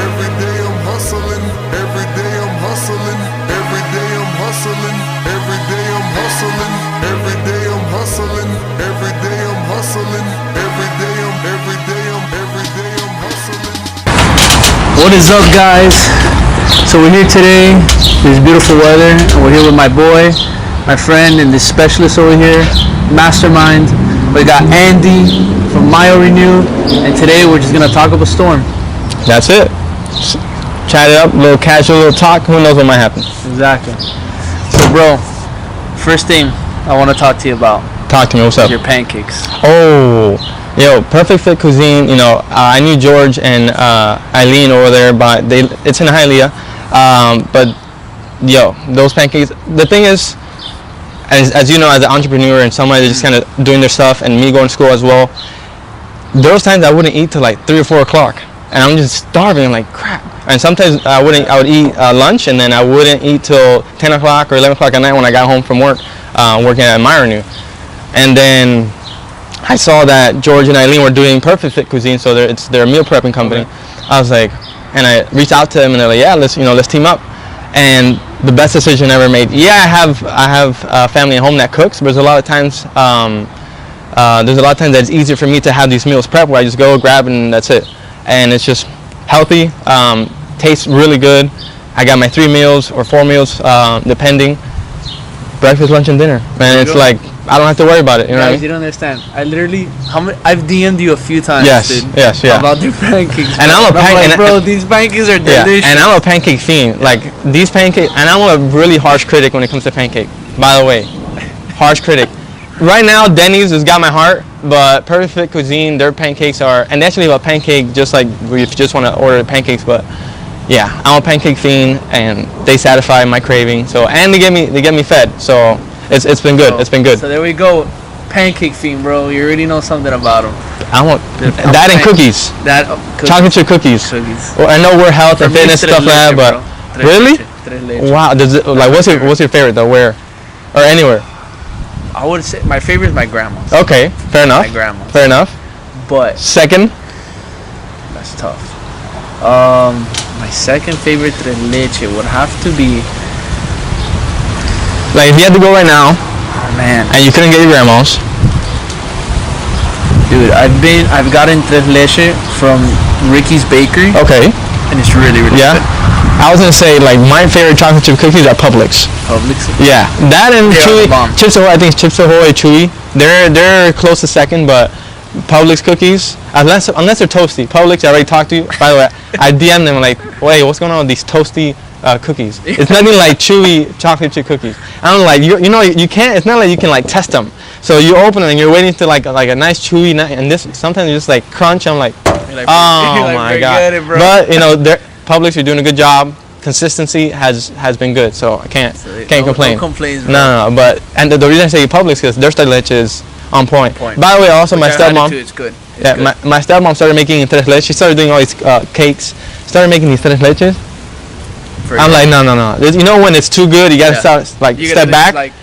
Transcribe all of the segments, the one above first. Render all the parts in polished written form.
Every day I'm hustling. Every day I'm hustling. Every day I'm hustling. Every day I'm hustling. Every day I'm hustling. Every day I'm hustling. Every day I'm hustling. What is up, guys? So we're here today. It's beautiful weather, and we're here with my boy, my friend, and the specialist over here, Mastermind. We got Andy from MYORENEW, and today we're just gonna talk up a storm. That's it. Chat it up, a little casual, little talk. Who knows what might happen? Exactly. So, bro, first thing I want to talk to you about. Talk to me. What's up? Your pancakes. Oh, yo, Perfect Fit Cuisine. You know, I knew George and Eileen over there, but it's in Hialeah. But yo, those pancakes. The thing is, as you know, as an entrepreneur and somebody that's just kind of doing their stuff, and me going to school as well, those times I wouldn't eat till like 3 or 4 o'clock, and I'm just starving. I'm like, crap. And sometimes I would eat lunch, and then I wouldn't eat till 10 o'clock or 11 o'clock at night when I got home from work, working at MYORENEW. And then I saw that George and Eileen were doing Perfect Fit Cuisine, so it's their meal prepping company. Okay. I was like, and I reached out to them, and they're like, yeah, let's team up. And the best decision I ever made. Yeah, I have a family at home that cooks, but there's a lot of times that it's easier for me to have these meals prepped where I just go grab and that's it. And it's just healthy, tastes really good. I got my 3 meals or 4 meals, depending. Breakfast, lunch, and dinner. Man, it's like I don't have to worry about it. You know what I mean? You don't understand. I've DM'd you a few times, dude, about their pancakes. And I'm a pancake, bro. These pancakes are delicious. And I'm a pancake fiend. Like these pancakes, and I'm a really harsh critic when it comes to pancake. By the way, harsh critic. Right now, Denny's has got my heart, but Perfect Fit Cuisine, their pancakes are, and they actually have a pancake just like if you just want to order pancakes, but yeah, I'm a pancake fiend, and they satisfy my craving. So, and they get me fed. So it's been good. It's been good. So there we go, pancake fiend, bro. You already know something about them. I want that and cookies. Chocolate chip cookies. Well, I know we're health and fitness stuff like that, but really, wow. Does it, like what's your favorite though? Where or anywhere? I would say my favorite is my grandma's. Okay, fair enough. My grandma's. Fair enough. But second? That's tough. My second favorite tres leche would have to be. Like if you had to go right now. Oh man. And you couldn't get your grandma's. Dude, I've gotten tres leche from Ricky's Bakery. Okay. And it's really good. I was gonna say like my favorite chocolate chip cookies are Publix. Publix. Yeah, that and Chewy. Chips Ahoy. I think Chips Ahoy, Chewy. They're close to second, but Publix cookies, unless they're toasty. Publix, I already talked to you. By the way, I DM them like, wait, what's going on with these toasty cookies? It's nothing like Chewy chocolate chip cookies. I'm like, you know, you can't. It's not like you can like test them. So you open them and you're waiting to like a nice chewy, and this sometimes you just like crunch. I'm like, oh my god. It, but you know, Publix, you're doing a good job. Consistency has been good, so I can't complain. No complaints, bro. No. But and the reason I say Publix is their tres leche is on point. By the way, also my stepmom. It's good. My stepmom started making tres leche. She started doing all these cakes. Started making these tres leches. I'm like, no. You know when it's too good, you gotta start like step back, like,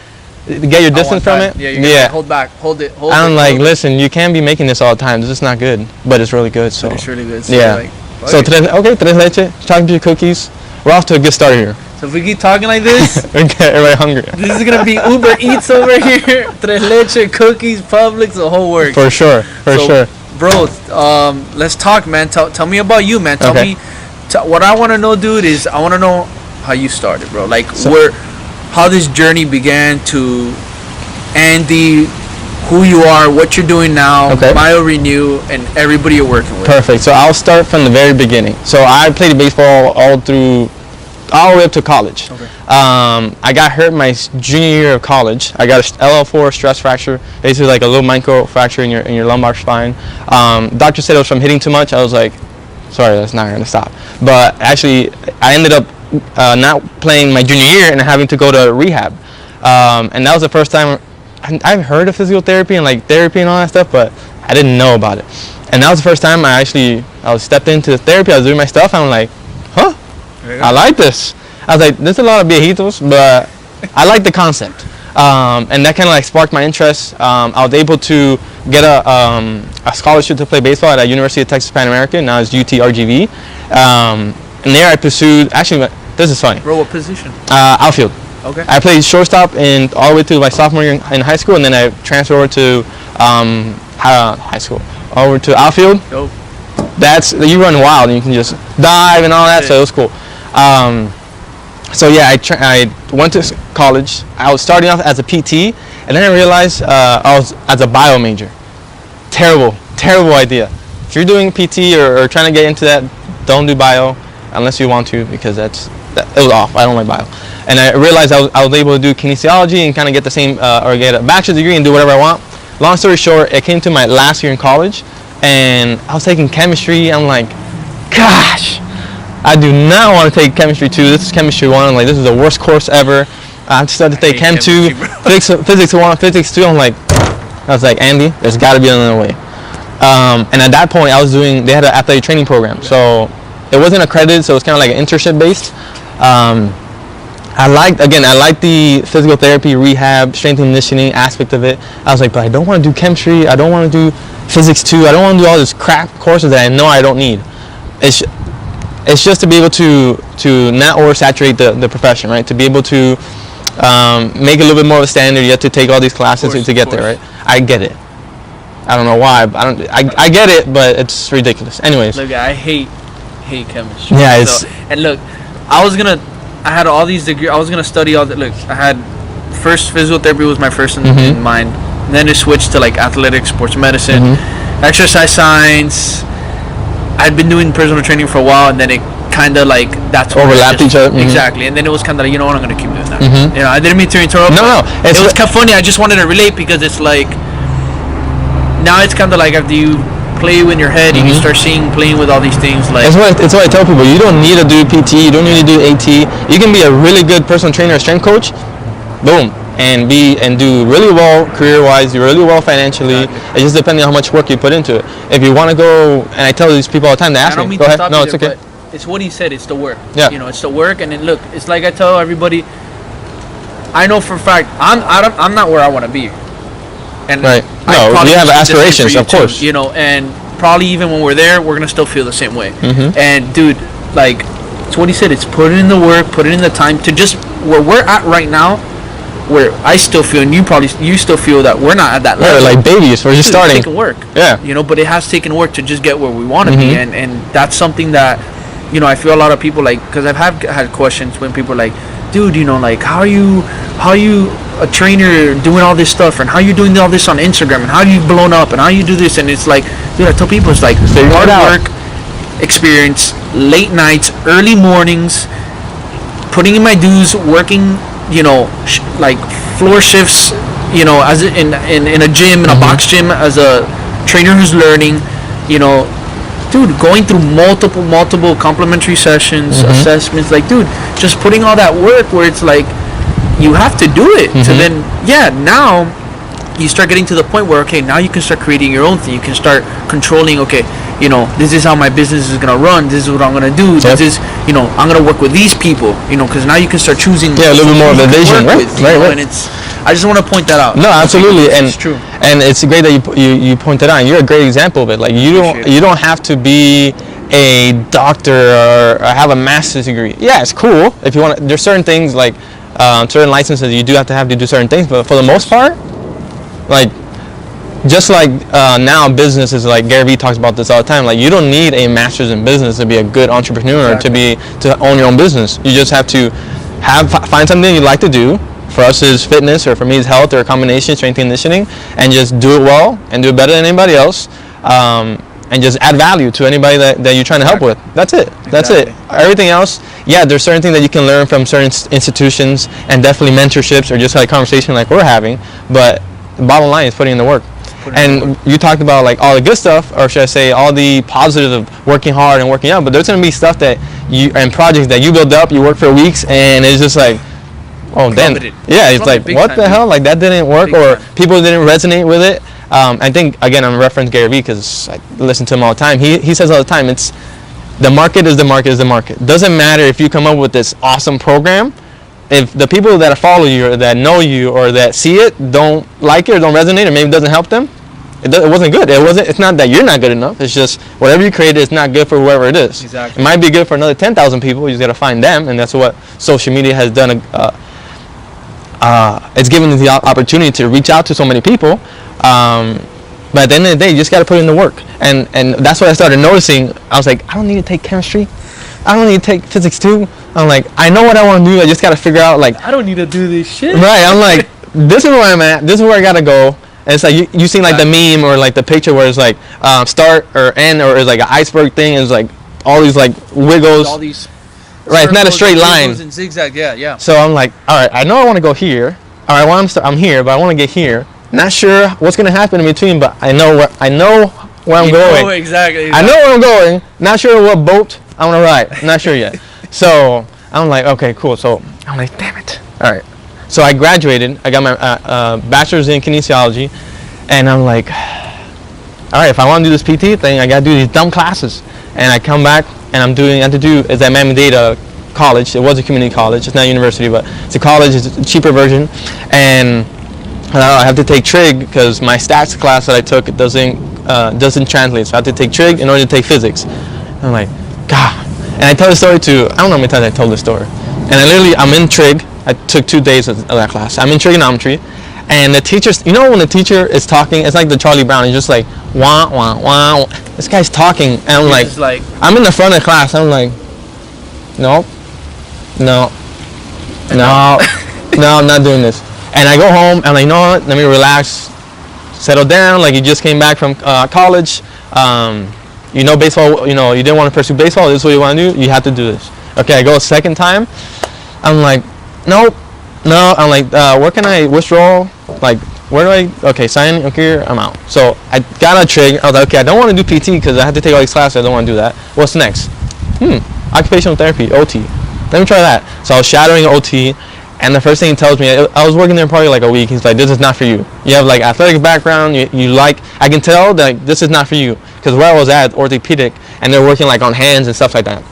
get your distance from it. Yeah. Hold back. Hold it. I'm like, listen, you can't be making this all the time. This is not good, but it's really good. So it's really good. So yeah. So tres leche, chocolate chip cookies. We're off to a good start here. So if we keep talking like this, we get everybody hungry. This is gonna be Uber Eats over here. Tres leche, cookies, Publix, the whole works. For sure. Bro, let's talk, man. Tell me about you, man. Tell me. What I want to know, dude, is I want to know how you started, bro. Like how this journey began to Andy, who you are, what you're doing now, MYORENEW, and everybody you're working with. Perfect. So I'll start from the very beginning. So I played baseball all the way up to college. Okay. I got hurt my junior year of college. I got a LL4 stress fracture, basically like a little micro fracture in your lumbar spine. Doctor said it was from hitting too much. I was like, sorry, that's not going to stop. But actually, I ended up not playing my junior year and having to go to rehab. And that was the first time I've heard of physiotherapy and like therapy and all that stuff, but I didn't know about it. And that was the first time I was stepped into therapy. I was doing my stuff. And I'm like, I like this. I was like, there's a lot of viejitos, but I like the concept. and that kind of like sparked my interest. I was able to get a scholarship to play baseball at the University of Texas Pan American. Now it's UTRGV. And there I pursued. Actually, this is funny. Bro, what position? Outfield. Okay. I played shortstop all the way to my sophomore year in high school, and then I transferred over to high school, over to outfield. Dope. You run wild and you can just dive and all that, so it was cool. So yeah, I went to college. I was starting off as a PT, and then I realized I was as a bio major. Terrible idea. If you're doing PT or trying to get into that, don't do bio unless you want to, because it was off. I don't like bio. And I realized I was able to do kinesiology and kind of get the same, or get a bachelor's degree and do whatever I want. Long story short, it came to my last year in college, and I was taking chemistry. I'm like, gosh, I do not want to take chemistry 2. This is chemistry 1. I'm like, this is the worst course ever. I started to take chem 2, physics 1, physics 2. I was like, Andy, there's got to be another way. And at that point, they had an athletic training program, so it wasn't accredited, so it was kind of like an internship based. I liked the physical therapy, rehab, strength and conditioning aspect of it. I was like, but I don't want to do chemistry. I don't want to do physics 2. I don't want to do all this crap courses that I know I don't need. It's just to be able to not oversaturate the profession, right? To be able to make it a little bit more of a standard. You have to take all these classes to get there, right? I get it. I don't know why. I get it, but it's ridiculous. Anyways. Look, I hate chemistry. Yeah, and look, I had all these degrees. I was gonna study all that. Look, I had first physical therapy was my first in mind. And then it switched to like athletics, sports medicine, exercise science. I'd been doing personal training for a while, and then it kind of like that's overlapped each other. Exactly, and then it was kind of like, you know what, I'm gonna keep doing that. You know, I didn't mean to interrupt. No, it was kind of funny. I just wanted to relate because it's like now it's kind of like after you play in your head and you start playing with all these things, like it's what I tell people. You don't need to do PT, you don't need to do AT. You can be a really good personal trainer or strength coach, boom, and do really well career wise, do really well financially. It's just depending on how much work you put into it. If you want to go, and I tell these people all the time, they ask me, go ahead. No, it's okay. It's what he said, it's the work. Yeah. You know, it's the work, and then look, it's like I tell everybody, I know for a fact I'm not where I want to be. And right. No, you have aspirations, of course. You know, and probably even when we're there, we're gonna still feel the same way. And dude, like, it's what he said. It's put in the work, put it in the time to just where we're at right now. Where I still feel, and you still feel that we're not at that level. Yeah, like babies. We're just starting. It's taken work. Yeah. You know, but it has taken work to just get where we want to be, and that's something that, you know, I feel a lot of people like, because I've had questions when people are like, dude, you know, like how are you a trainer doing all this stuff, and how you doing all this on Instagram, and how you blown up, and how you do this, and it's like, dude, I tell people it's like hard work, experience, late nights, early mornings, putting in my dues, working, you know, like floor shifts, you know, as in a gym, in a box gym, as a trainer who's learning, you know, dude, going through multiple complimentary sessions, assessments, like, dude, just putting all that work where it's like you have to do it. So then, yeah, now you start getting to the point where, okay, now you can start creating your own thing. You can start controlling, okay, you know, this is how my business is going to run. This is what I'm going to do. This is, you know, I'm going to work with these people, you know, because now you can start choosing. Yeah, a little bit more of a vision, right? Right. And I just want to point that out. No, absolutely. And it's true. And it's great that you pointed out. You're a great example of it. Like, you don't have to be a doctor or have a master's degree. Yeah, it's cool if you want to. There's certain things like certain licenses you do have to do certain things, but for the most part, like, just like now business is like, Gary Vee talks about this all the time, like, you don't need a master's in business to be a good entrepreneur, to own your own business. You just have to find something you like to do. For us is fitness, or for me is health, or a combination, strength and conditioning, and just do it well and do it better than anybody else, and just add value to anybody that you're trying to help with. That's it. That's it. Everything else, yeah, there's certain things that you can learn from certain institutions, and definitely mentorships, or just like conversation like we're having, but the bottom line is putting in the work. And you talked about like all the good stuff, or should I say all the positives of working hard and working out, but there's going to be stuff that and projects that you build up, you work for weeks, and it's just like, oh, then, yeah, it's like, what the hell? Like, that didn't work, or people didn't resonate with it. I think, again, I'm referencing Gary Vee because I listen to him all the time. He says all the time, the market is the market is the market. Doesn't matter if you come up with this awesome program, if the people that follow you or that know you or that see it don't like it or don't resonate or maybe it doesn't help them, it wasn't good. It's not that you're not good enough. It's just whatever you created is not good for whoever it is. Exactly. It might be good for another 10,000 people. You just got to find them, and that's what social media has done. It's given us the opportunity to reach out to so many people. But at the end of the day, you just got to put in the work. And that's what I started noticing. I was like, I don't need to take chemistry. I don't need to take physics too. I'm like, I know what I want to do. I just got to figure out, like, I don't need to do this shit. Right. I'm like, this is where I'm at. This is where I got to go. And it's like, you seen like the meme or like the picture where it's like start or end or it's like an iceberg thing. And it's like all these like wiggles. All these right. It's not a straight line. And zigzag. Yeah. So I'm like, all right, I know I want to go here. All right, well, I'm here, but I want to get here. Not sure what's gonna happen in between, but I know where I'm going. Exactly. I know where I'm going. Not sure what boat I'm gonna ride. Not sure yet. So I'm like, okay, cool. So I'm like, damn it. All right. So I graduated. I got my bachelor's in kinesiology, and I'm like, all right, if I want to do this PT thing, I gotta do these dumb classes. And I come back and I have to do is at Miami-Dade college. It was a community college. It's not a university, but it's a college. It's a cheaper version, and I have to take trig because my stats class that I took doesn't translate. So I have to take trig in order to take physics. I'm like, God. And I tell the story to, I don't know how many times I told this story. And I'm in trig. I took 2 days of that class. I'm in trigonometry. And the teacher, you know when the teacher is talking, it's like the Charlie Brown. He's just like, wah, wah, wah. This guy's talking. And I'm like, I'm in the front of the class. I'm like, no, I'm not doing this. And I go home and I'm like, you know what, let me relax, settle down, like you just came back from college, you know baseball, you know, you didn't want to pursue baseball, this is what you want to do, you have to do this. Okay, I go a second time, I'm like, no, I'm like, where can I withdraw, like, where do I, okay, sign, okay, I'm out. So I got a trig, I was like, okay, I don't want to do PT because I have to take all these classes, I don't want to do that. What's next? Occupational therapy, OT. Let me try that. So I was shadowing OT. And the first thing he tells me, I was working there probably like a week. He's like, this is not for you. You have like athletic background. You like, I can tell that like, this is not for you. Because where I was at, orthopedic, and they're working like on hands and stuff like that.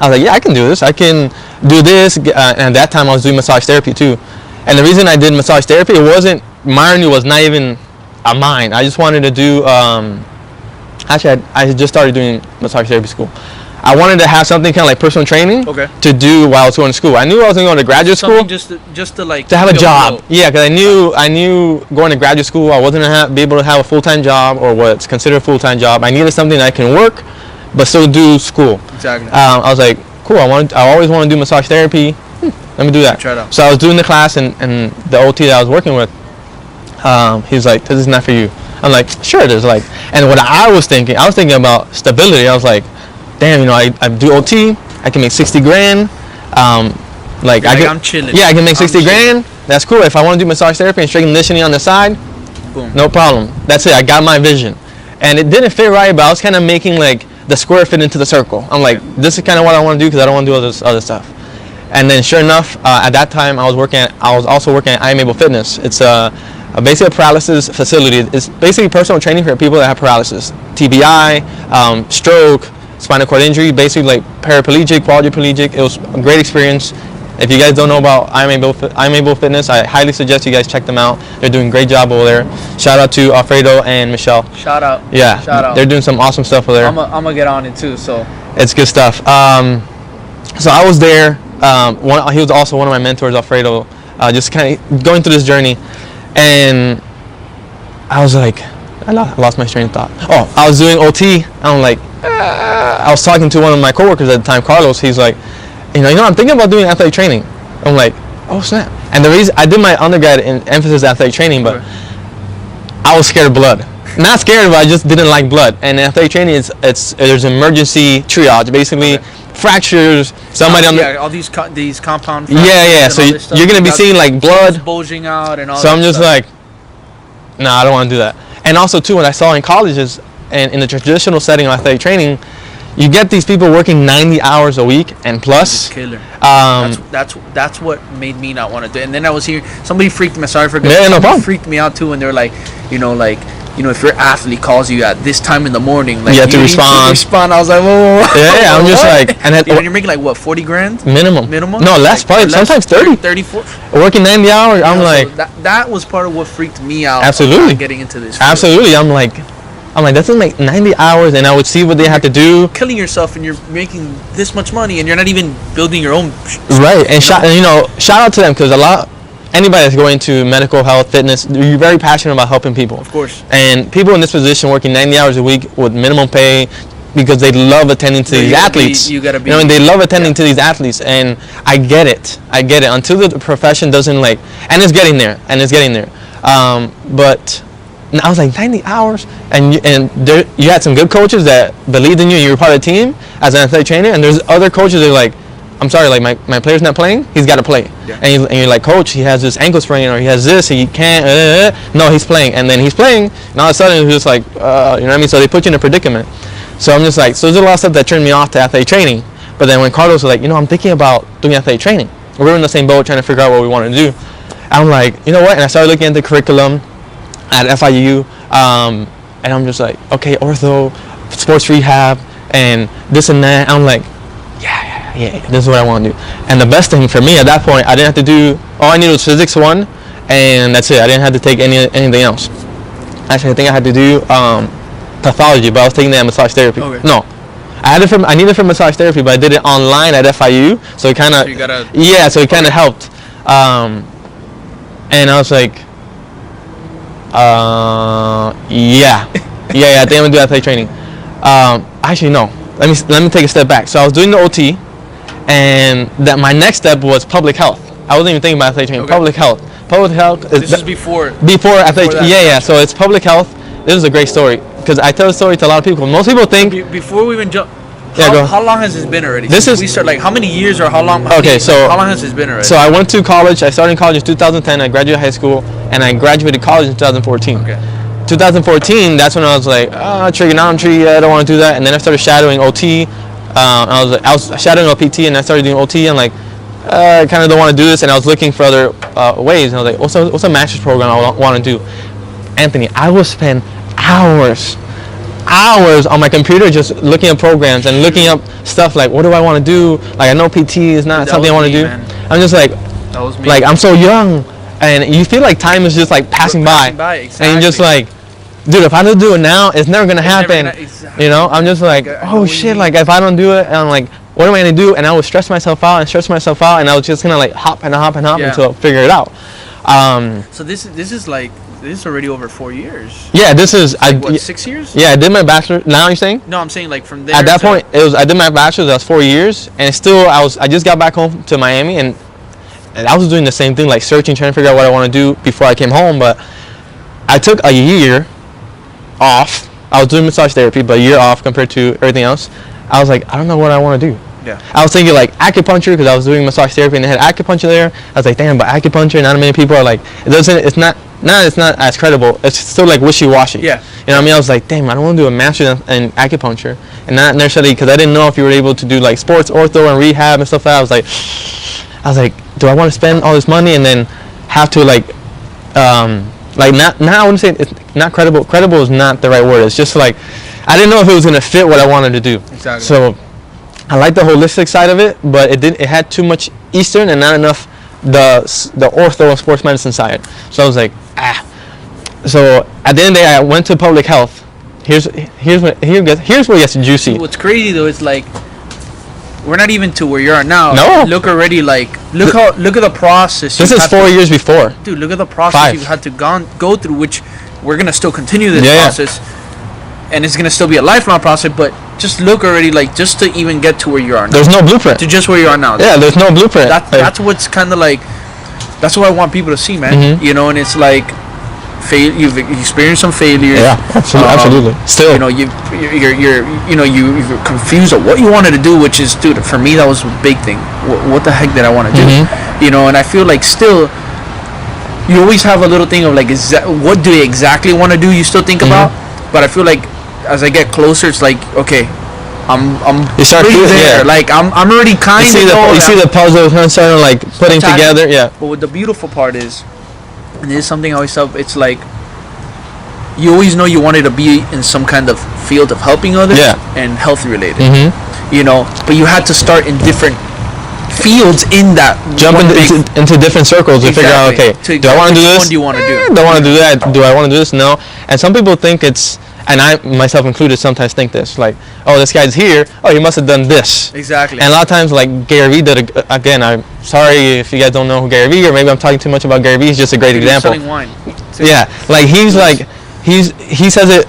I was like, yeah, I can do this. I can do this. And at that time I was doing massage therapy too. And the reason I did massage therapy, MYORENEW was not even a mine. I just wanted to do, actually I just started doing massage therapy school. I wanted to have something kind of like personal training to do while I was going to school. I knew I was going to go to graduate school. Just to like to have a job. Yeah, because I knew going to graduate school I wasn't going to be able to have a full-time job or what's considered a full-time job. I needed something that I can work but still do school. Exactly. I was like, cool. I always want to do massage therapy. Let me do that. Try it out. So I was doing the class and the OT that I was working with. He was like, this is not for you. I'm like, sure it is. Like, and what I was thinking about stability. I was like, damn, you know, I do OT, I can make 60 grand. I'm chilling. Yeah, I can make 60 grand. That's cool. If I want to do massage therapy and straight conditioning on the side, boom, no problem. That's it. I got my vision. And it didn't fit right, but I was kind of making like the square fit into the circle. I'm like, this is kind of what I want to do because I don't want to do all this other stuff. And then sure enough, at that time I was also working at I Am Able Fitness. It's basically a paralysis facility. It's basically personal training for people that have paralysis, TBI, stroke, spinal cord injury, basically like paraplegic, quadriplegic. It was a great experience. If you guys don't know about I'm Able Fitness, I highly suggest you guys check them out. They're doing a great job over there. Shout out to Alfredo and Michelle. Shout out. Yeah, shout out. They're doing some awesome stuff over there. I'm gonna get on it too. So it's good stuff. So I was there. He was also one of my mentors, Alfredo. Just kind of going through this journey, and I was like, I lost my train of thought. Oh, I was doing OT. I'm like, I was talking to one of my coworkers at the time, Carlos. He's like, you know, I'm thinking about doing athletic training. I'm like, oh snap! And the reason I did my undergrad in emphasis athletic training, but I was scared of blood. Not scared, but I just didn't like blood. And athletic training there's emergency triage, basically fractures. Somebody on all these compound. Yeah. So you're gonna be seeing like blood bulging out and all. So I'm just like, nah, I don't want to do that. And also too, what I saw in colleges and in the traditional setting of athletic training, you get these people working 90 hours a week and plus. It's killer. That's what made me not want to do it. And then I was hearing somebody freaked me. Sorry for somebody freaked me out too, and they're like, if your athlete calls you at this time in the morning, like you have to respond. I was like, whoa. Yeah, I'm just like, and then you're making like what, 40 grand minimum. No, less, like, probably sometimes 30, 34. Working 90 hours. I'm like, so that was part of what freaked me out. Absolutely. Getting into this. Absolutely, I'm like, that's like 90 hours, and I would see what they have to do. Killing yourself, and you're making this much money, and you're not even building your own. Right, and shout out to them, because anybody that's going to medical, health, fitness, you're very passionate about helping people. Of course. And people in this position working 90 hours a week with minimum pay because they love attending to these athletes. You gotta be. And they love attending to these athletes, and I get it. Until the profession doesn't and it's getting there. But I was like 90 hours, and you had some good coaches that believed in you. You were part of the team as an athletic trainer, and there's other coaches that are like, I'm sorry, like my player's not playing, he's got to play. Yeah. And you're like, coach, he has this ankle sprain, or he has this, he can't. No, he's playing, and then he's playing, and all of a sudden it's just like, you know what I mean? So they put you in a predicament. So I'm just like, so there's a lot of stuff that turned me off to athletic training. But then when Carlos was like, I'm thinking about doing athletic training, we're in the same boat trying to figure out what we want to do. I'm like, you know what? And I started looking at the curriculum at FIU, and I'm just like, okay, ortho, sports rehab, and this and that. I'm like, yeah, this is what I want to do. And the best thing for me at that point, I didn't have to do, all I needed was physics 1, and that's it. I didn't have to take anything else. Actually, I think I had to do pathology, but I was taking that massage therapy. Okay. No, I needed it for massage therapy, but I did it online at FIU, so it kind of, so it kind of helped. And I was like, I think I'm gonna do athletic training. Actually, no. Let me take a step back. So I was doing the OT, and that my next step was public health. I wasn't even thinking about athletic training. Okay. Public health. This is before athletic. Yeah. So it's public health. This is a great story because I tell the story to a lot of people. Most people think. Before we even jump. Go. How long has this been already? We start, like, how many years or how long? How long has this been already? So I went to college. I started in college in 2010. I graduated high school, and I graduated college in 2014. Okay. 2014, that's when I was like, trigonometry, I don't want to do that. And then I started shadowing OT. I was shadowing a PT, and I started doing OT, and like, I kind of don't want to do this. And I was looking for other ways. And I was like, what's a master's program I want to do? Anthony, I will spend hours on my computer just looking at programs and looking up stuff like, what do I want to do? Like, I know PT is not something I want to do. Man. I'm just like, that was me. Like, I'm so young, and you feel like time is just like passing by. Exactly. And you're just like, dude, if I don't do it now, it's never gonna happen. Exactly. I'm just like, oh shit, like if I don't do it, and I'm like, what am I gonna do? And I would stress myself out, and I was just gonna like hop until I figure it out. So this is already over 4 years. Yeah, this is 6 years. Yeah, I did my bachelor. Now you're saying? No, I'm saying like from there. At that point, I did my bachelor's. That was 4 years, and still I just got back home to Miami, and I was doing the same thing, like searching, trying to figure out what I want to do before I came home. But I took a year off. I was doing massage therapy, but a year off compared to everything else. I was like, I don't know what I want to do. Yeah. I was thinking like acupuncture because I was doing massage therapy and they had acupuncture there. I was like, damn, but acupuncture, not many people are like, it's not as credible. It's still like wishy-washy. Yeah. You know what I mean? I was like, damn, I don't want to do a master's in acupuncture, and not necessarily because I didn't know if you were able to do like sports ortho and rehab and stuff like that. I was like, do I want to spend all this money and then have to like not I wouldn't say it's not credible. Credible is not the right word. It's just like I didn't know if it was gonna fit what I wanted to do. Exactly. So I like the holistic side of it, but it had too much Eastern and not enough the ortho and sports medicine side. So I was like, So at the end of the day, I went to public health. Here's where it gets juicy. What's crazy though is like we're not even to where you are now. No. Look already, like look at the process. This is 4 years before. Dude, look at the process you've had to go through, which we're gonna still continue this process, and it's gonna still be a lifelong process. But just look already, like just to even get to where you are now. There's no blueprint. To just where you are now. Yeah, there's no blueprint. That's what's kind of like. That's what I want people to see, man. Mm-hmm. You know, and it's like. You've experienced some failures. Yeah, absolutely. Still, you're confused of what you wanted to do, which is, dude, for me that was a big thing. What the heck did I want to do? Mm-hmm. And I feel like still, you always have a little thing of like, what do you exactly want to do? You still think about, but I feel like as I get closer, it's like, okay, you start pretty there. Yeah. Like I'm already kind of. You see the puzzle starting like putting together. Yeah. But what the beautiful part is, and this is something I always tell. It's like you always know you wanted to be in some kind of field of helping others and health related. You know, but you had to start in different fields in that. Jump into different circles to figure out, okay, do I want to do this? What do you want to do? Do I want to do that? Do I want to do this? No. And some people think it's, and I myself included sometimes think this, like, oh, this guy's here, oh, he must have done this. Exactly. And a lot of times, like Gary Vee did, again, I'm sorry if you guys don't know who Gary Vee, or maybe I'm talking too much about Gary Vee, he's just a great example. Selling wine. Yeah, like he says it,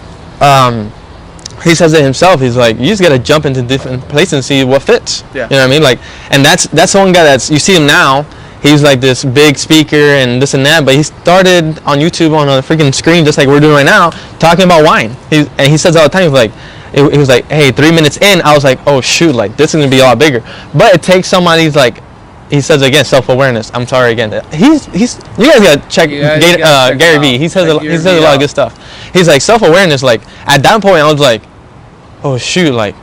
he says it himself. He's like, you just gotta jump into different places and see what fits. Yeah. You know what I mean? Like, and that's one guy that's, you see him now. He's like this big speaker and this and that, but he started on YouTube on a freaking screen just like we're doing right now, talking about wine. And he says all the time, he's like, he was like, hey, 3 minutes in, I was like, oh shoot, like this is gonna be a lot bigger. But it takes somebody's like, he says again, self-awareness. I'm sorry again. He's you guys gotta check Gary Vee. He says a lot of good stuff. He's like self-awareness. Like at that point, I was like, oh shoot, like,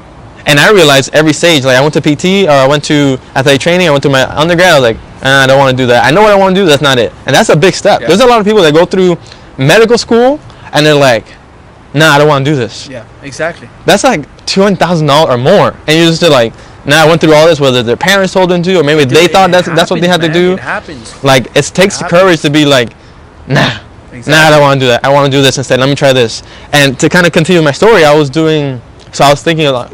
and I realized every stage. Like I went to PT, or I went to athletic training, I went to my undergrad. I was like, I don't want to do that. I know what I want to do. That's not it. And that's a big step. Yeah. There's a lot of people that go through medical school and they're like, nah, I don't want to do this. Yeah, exactly. That's like $200,000 or more, and you're just like, nah, I went through all this, whether their parents told them to, or maybe they thought that's what they had to do. It happens. Like it takes the courage to be like, nah, I don't want to do that. I want to do this instead. Let me try this. And to kind of continue my story, I was thinking a lot,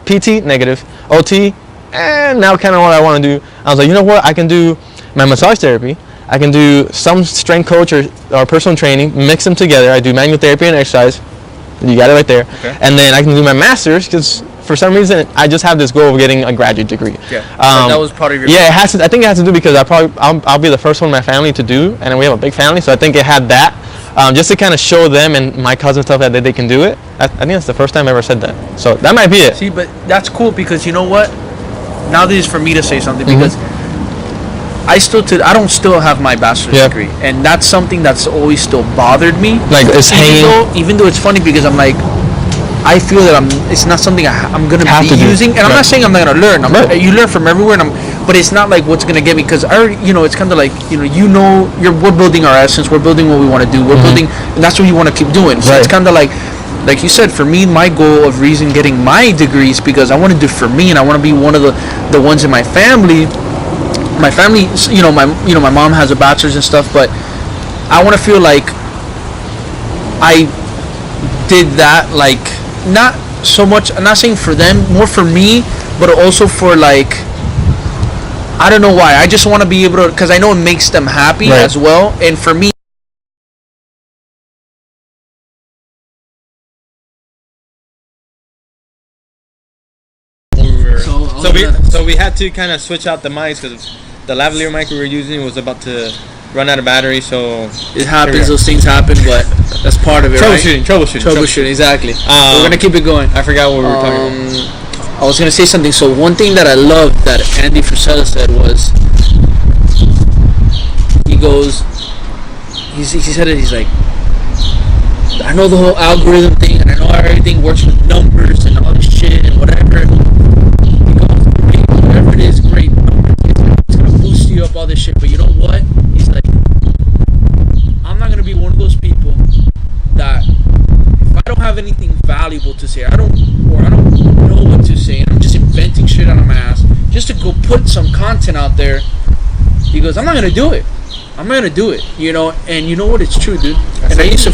PT negative, OT, and now kind of what I want to do. I was like, you know what? I can do my massage therapy. I can do some strength coach or personal training, mix them together. I do manual therapy and exercise. You got it right there. Okay. And then I can do my master's because for some reason I just have this goal of getting a graduate degree. Yeah. So that was part of your. Yeah, it has to. I think it has to do because I'll be the first one in my family to do, and we have a big family, so I think it had that. Just to kind of show them and my cousins stuff that they can do it. I think that's the first time I ever said that. So that might be it. See, but that's cool because you know what? Now this is for me to say something because I don't still have my bachelor's degree, and that's something that's always still bothered me. Like it's hanging. Even though it's funny because I'm like, I feel that it's not something I'm gonna be using, and I'm not saying I'm not gonna learn. You learn from everywhere, but it's not like what's gonna get me because it's kind of like we're building our essence, we're building what we want to do, we're building, and that's what you want to keep doing. So it's kind of like you said, for me, my goal of reason getting my degrees because I want to do it for me, and I want to be one of the ones in my family. My family, my mom has a bachelor's and stuff, but I want to feel like I did that, like, not so much, I'm not saying for them, more for me, but also for, like, I don't know why. I just want to be able to, because I know it makes them happy as well, and for me, So we had to kind of switch out the mics because the lavalier mic we were using was about to run out of battery. So it happens; those things happen, but that's part of it. Troubleshooting, exactly. We're gonna keep it going. I forgot what we were talking about. I was gonna say something. So one thing that I loved that Andy Fortuna said was, he said it. He's like, I know the whole algorithm thing, and I know everything works with numbers and all this shit and whatever. Whatever it is, great. It's gonna boost you up, all this shit. But you know what? He's like, I'm not gonna be one of those people that if I don't have anything valuable to say, I don't know what to say, and I'm just inventing shit out of my ass just to go put some content out there. He goes, I'm not gonna do it. I'm not gonna do it. And you know what? It's true, dude. And I used to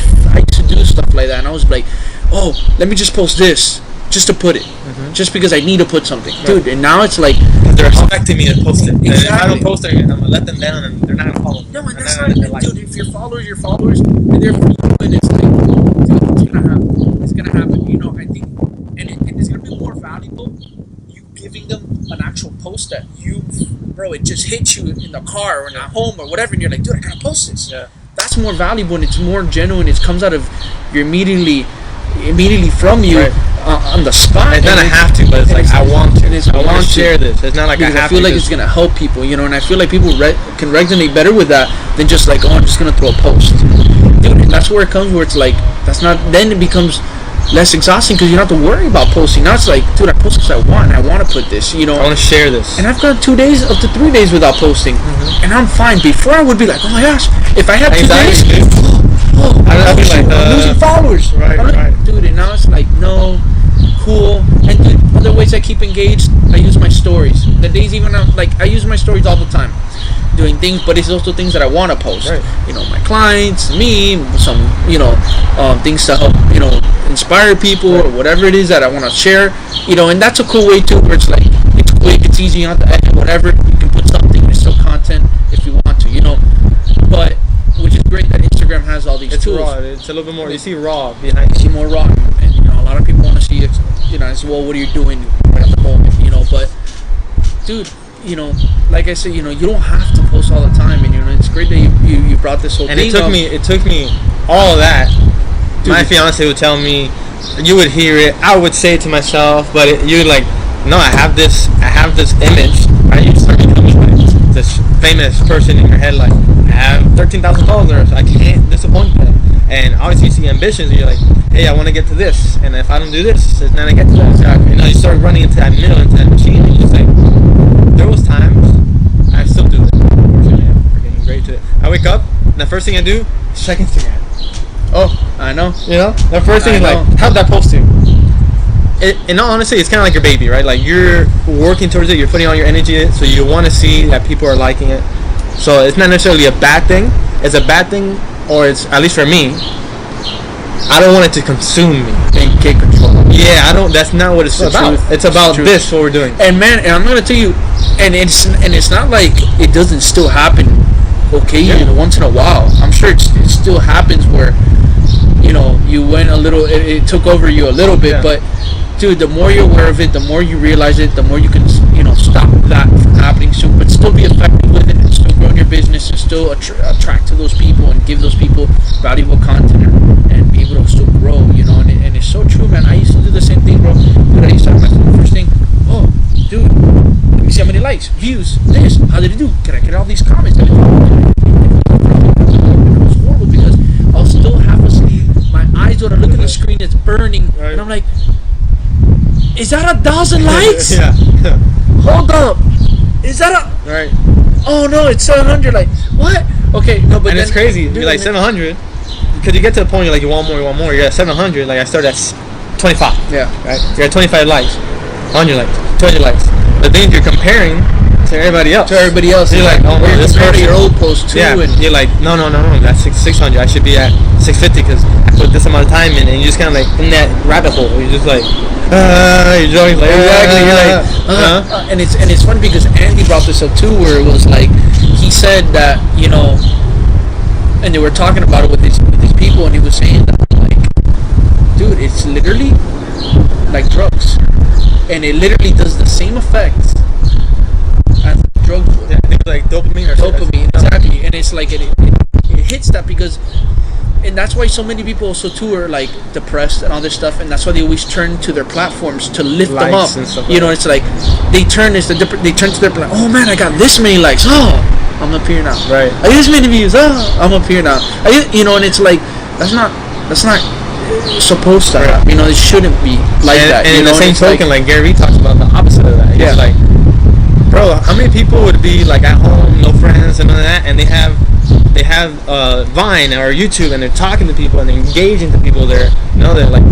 do stuff like that, and I was like, oh, let me just post this. Just to put it, just because I need to put something, dude. And now it's like they're expecting me to post it. Exactly. And if I don't post it, I'm gonna let them down, and they're not gonna follow me. No, and that's not even, dude. If your followers, and they're for you, and it's like, dude, it's gonna happen. I think, and it's gonna be more valuable you giving them an actual post that it just hits you in the car or at home or whatever, and you're like, dude, I gotta post this. Yeah, that's more valuable and it's more genuine. It comes out of your immediately from you. On the spot. It's not a have to, but it's like I want to. I want to share this. It's not like I have to. I feel like it's gonna help people, and I feel like people can resonate better with that than just like, oh, I'm just gonna throw a post, dude. And that's where it comes, where it's like that's not. Then it becomes less exhausting because you don't have to worry about posting. Now it's like, dude, I post because I want to put this, you know. I want to share this. And I've gone 2 days up to 3 days without posting, and I'm fine. Before I would be like, oh my gosh, if I had 2 days, I'd be like, I'm losing followers. Right. Dude, and now it's like, no, cool. And dude, other ways I keep engaged, I use my stories. The days even I'm like, I use my stories all the time, doing things, but it's also things that I want to post. Right. You know, my clients, me, some, you know, things to help, you know, inspire people or whatever it is that I want to share. You know, and that's a cool way too, where it's like, it's quick, it's easy, you don't have to edit, whatever. You can put something, it's still content if you want to, you know. But which is great that Instagram has all these tools. Raw. It's a little bit more. You see raw behind. You see more raw, and you know, a lot of people want to see it. You know, as well, what are you doing right at the moment? You know, but dude, you know, like I said, you know, you don't have to post all the time, and you know, it's great that you brought this whole and thing. And it took me all of that. Dude, my fiance would tell me, you would hear it. I would say it to myself, but you're like, no, I have this image. Right? You start becoming like this famous person in your head, like, I have 13,000 followers. I can't disappoint them. And obviously you see ambitions, and you're like, hey, I want to get to this, and if I don't do this, then I get to that. Exactly. You know, you start running into that middle, into that machine, and you're just like, there was times, I still do it. Unfortunately, I'm getting great to it. I wake up, and the first thing I do is check Instagram. Oh, I know. You know, the first thing is like, how'd that post to? In all honesty, it's kind of like your baby, right? Like, you're working towards it, you're putting all your energy in it, so you want to see that people are liking it. So it's not necessarily a bad thing. It's a bad thing, or it's, at least for me, I don't want it to consume me and take control. Yeah, I don't. That's not what it's about. It's about this, what we're doing. And man, and I'm gonna tell you, and it's not like it doesn't still happen. Okay, you know, once in a while, I'm sure it still happens where, you know, you went a little, it took over you a little bit, but dude, the more you're aware of it, the more you realize it, the more you can, you know, stop that from happening soon, but still be effective with it and still grow in your business and still attract to those people and give those people valuable content and be able to still grow, you know. And it's so true, man. I used to do the same thing, bro. Dude, I used to have my first thing, oh, dude, let me see how many likes, views, this, how did it do? Can I get all these comments? It was horrible because I'll still half asleep. My eyes are looking at the screen, it's burning, and I'm like, is that 1,000 likes? Yeah. Hold up. Is that a... Right. Oh, no, it's 700. Like, what? Okay, no, but and then, it's crazy. You're like 700. Because you get to the point, you're like, you want more. You're at 700. Like, I started at 25. Yeah. Right? You're at 25 likes. 100 likes. 200 likes. But then you're comparing to everybody else. You're like, oh, no, this person. Your old post, too. Yeah. And you're like, no. That's 600. I should be at 650 because I put this amount of time in. And you're just kind of like in that rabbit hole. You're just like... you're always like, exactly. You're like, and it's funny because Andy brought this up too, where it was like, he said that, you know, and they were talking about it with these people, and he was saying that, like, dude, it's literally like drugs, and it literally does the same effects as drugs would. Yeah, I think like dopamine or dopamine, exactly, and it's like it hits that because. And that's why so many people also too are like depressed and all this stuff, and that's why they always turn to their platforms to lift them up. And stuff you know, it's like they turn to their oh man, I got this many likes. Oh, I'm up here now. Right. I got this many views. Oh, I'm up here now. You know, and it's like that's not supposed to happen. You know, it shouldn't be like that. And in the same token, like Gary talks about the opposite of that. Yeah. He's like, bro, how many people would be like at home, no friends and all that, and they have Vine or YouTube, and they're talking to people and they're engaging to people. They're like, they're like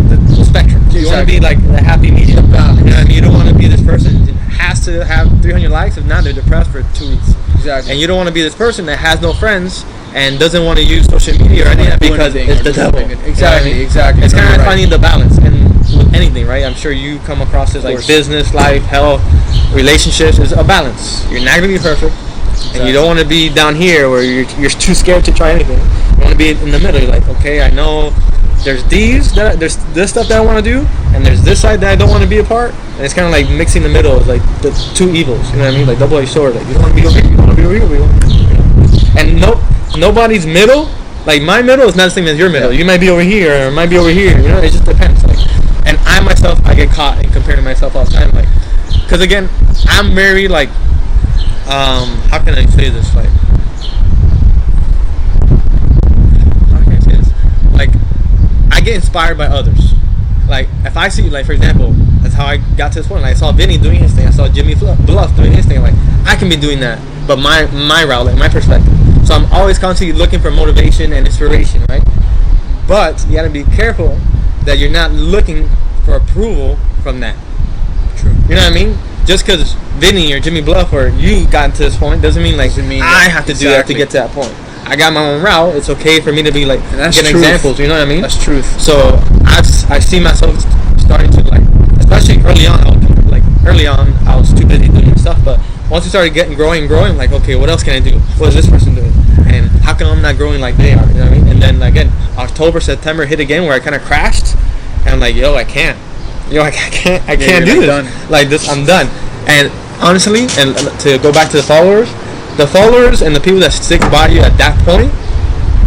the spectrum. You want to be like the happy medium. You know what I mean? You don't want to be this person that has to have 300 likes. If not, they're depressed for 2 weeks. Exactly. And you don't want to be this person that has no friends and doesn't want to use social media or anything because it's the devil. Exactly. You know Exactly. It's kind of finding the balance, and with anything, right? I'm sure you come across this, like business, life, health, relationships. Is a balance. You're not gonna be perfect. Exactly. And you don't want to be down here where you're too scared to try anything. You want to be in the middle. You're like, okay, I know there's there's this stuff that I want to do, and there's this side that I don't want to be a part. And it's kind of like mixing the middle. It's like the two evils. You know what I mean? Like double-edged sword. Like you don't want to be over here. You don't want to be over here. You know? And nobody's middle. Like my middle is not the same as your middle. You might be over here or might be over here. You know, it just depends. Like, and I myself, I get caught in comparing myself all the time. Like, because again, I'm very like. How can I say this? Like, how can I say this? Like, I get inspired by others. Like if I see, like for example, that's how I got to this point. Like, I saw Vinny doing his thing. I saw Jimmy Bluff doing his thing. Like, I can be doing that, but my route, like my perspective. So I'm always constantly looking for motivation and inspiration, right? But you gotta be careful that you're not looking for approval from that. True. You know what I mean? Just because Vinny or Jimmy Bluff or you got to this point doesn't mean I have to do that to get to that point. I got my own route. It's okay for me to be like getting examples. You know what I mean? That's truth. So I see myself starting to, like, especially early on. I was too busy doing stuff. But once you started growing, like, okay, what else can I do? What is this person doing? And how come I'm not growing like they are? You know what I mean? And then again, October, September hit again where I kind of crashed, and I'm like, I can't do this. Done. Like this, I'm done. And honestly, and to go back to the followers and the people that stick by you at that point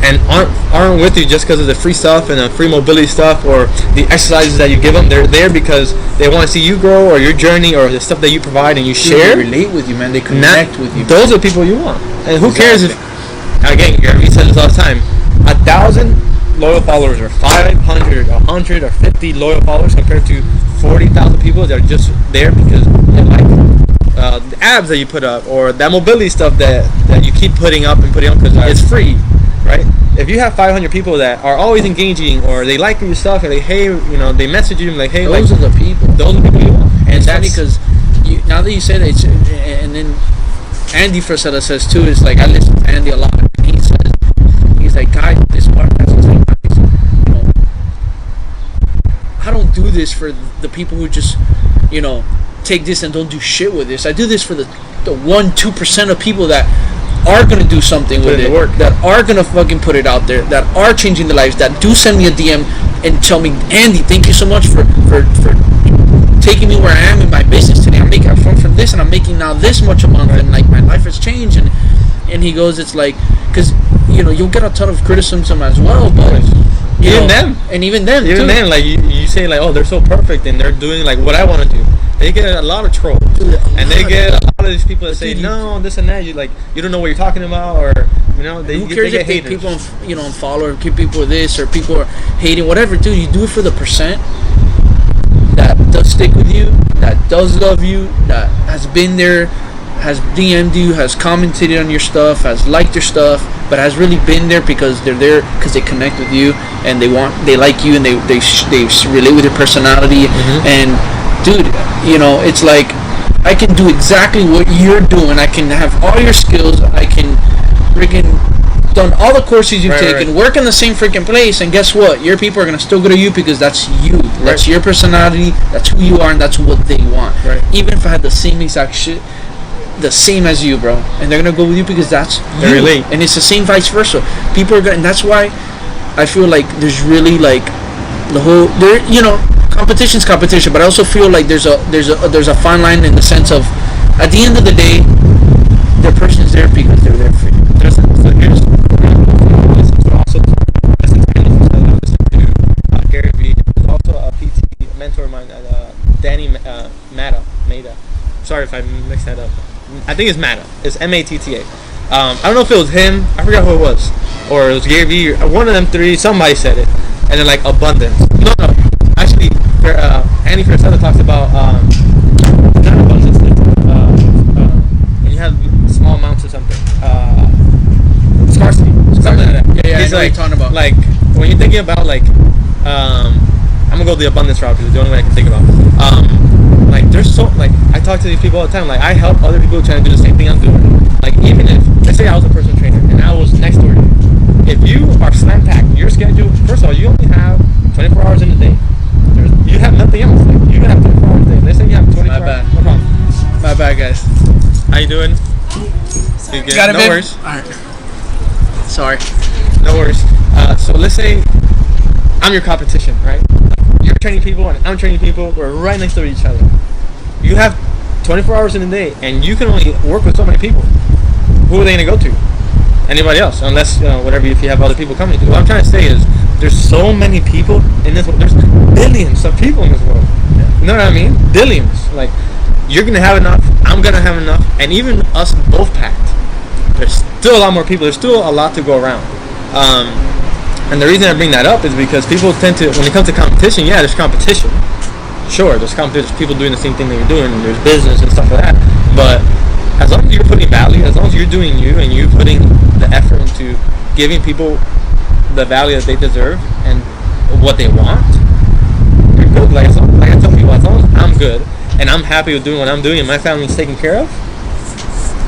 and aren't with you just because of the free stuff and the free mobility stuff or the exercises that you give them. They're there because they want to see you grow or your journey or the stuff that you provide and you share. They relate with you, man. They connect with you. Those are the people you want. And who cares if, again, Gary says this all the time, 1,000 loyal followers or 500, 100 or 50 loyal followers compared to 40,000 people that are just there because they like the abs that you put up or that mobility stuff that you keep putting up because it's free, right? If you have 500 people that are always engaging or they like your stuff and they message you like, hey, those are the people. Those are the people you want. And it's funny because now that you say that, and then Andy Fortuna says too, is like, I listen to Andy a lot. And he's like, guys, this podcast is like, I don't do this for the people who just, take this and don't do shit with this. I do this for the 1-2% of people that are going to do something with it, that are going to fucking put it out there, that are changing their lives, that do send me a DM and tell me, Andy, thank you so much for taking me where I am in my business today. I'm making from this, and I'm making now this much a month, and like my life has changed. And he goes, it's like, because you'll get a ton of criticism as well, but even them, like you say, like, oh, they're so perfect and they're doing like what I want to do. They get a lot of trolls, and they get a lot of these people that say no, this and that. You don't know what you're talking about, or who cares if they people unfollow, keep people with this, or people are hating, whatever. Dude, you do it for the percent that does stick with you, that does love you, that has been there, has DM'd you, has commented on your stuff, has liked your stuff, but has really been there because they're there because they connect with you and they like you and they relate with your personality. And dude, it's like I can do exactly what you're doing. I can have all your skills. I can freaking done all the courses you've taken, work in the same freaking place, and guess what? Your people are gonna still go to you because that's you. That's your personality. That's who you are, and that's what they want. Even if I had the same exact shit, the same as you, bro, and they're gonna go with you because that's you. Relate. And it's the same vice versa. People are gonna, and that's why I feel like there's really like the whole competition's competition, but I also feel like there's a fine line in the sense of at the end of the day, the person is there because they're there for you. Gary Vee. There's also a PT mentor of mine, Danny Matta. Sorry if I mixed that up. I think it's Matta. It's Matta. I don't know if it was him. I forgot who it was, or it was Gary Vee. One of them three. Somebody said it, and then like abundance. No. Actually, Andy Fortuna talks about not abundance. When you have small amounts of something, scarcity. Something like that. Yeah. He's like talking about like when you're thinking about like I'm gonna go the abundance route because it's the only way I can think about. Like there's so like I talk to these people all the time. Like I help other people trying to do the same thing I'm doing. Like even if let's say I was a personal trainer and I was next door to you, if you are slam packed, your schedule. First of all, you only have 24 hours in a day. You have nothing else. Like, you have 24 hours a day. Let's say you have 24 hours. My bad. No problem. My bad, guys. How you doing? You got it, no babe? worries. All right. Sorry. No worries. So let's say I'm your competition, right? You're training people and I'm training people. We're right next to each other. You have 24 hours in a day, and you can only work with so many people. Who are they going to go to? Anybody else? Unless, whatever, if you have other people coming to you. What I'm trying to say is, there's so many people in this world. There's billions of people in this world. You know what I mean? Billions. Like, you're going to have enough. I'm going to have enough. And even us both packed. There's still a lot more people. There's still a lot to go around. And the reason I bring that up is because people tend to, when it comes to competition, yeah, there's competition. Sure, there's competition. There's people doing the same thing that you're doing, and there's business and stuff like that. But as long as you're putting value, as long as you're doing you, and you're putting the effort into giving people the value that they deserve and what they want, you're good. Like I tell people, as long as I'm good and I'm happy with doing what I'm doing and my family's taken care of,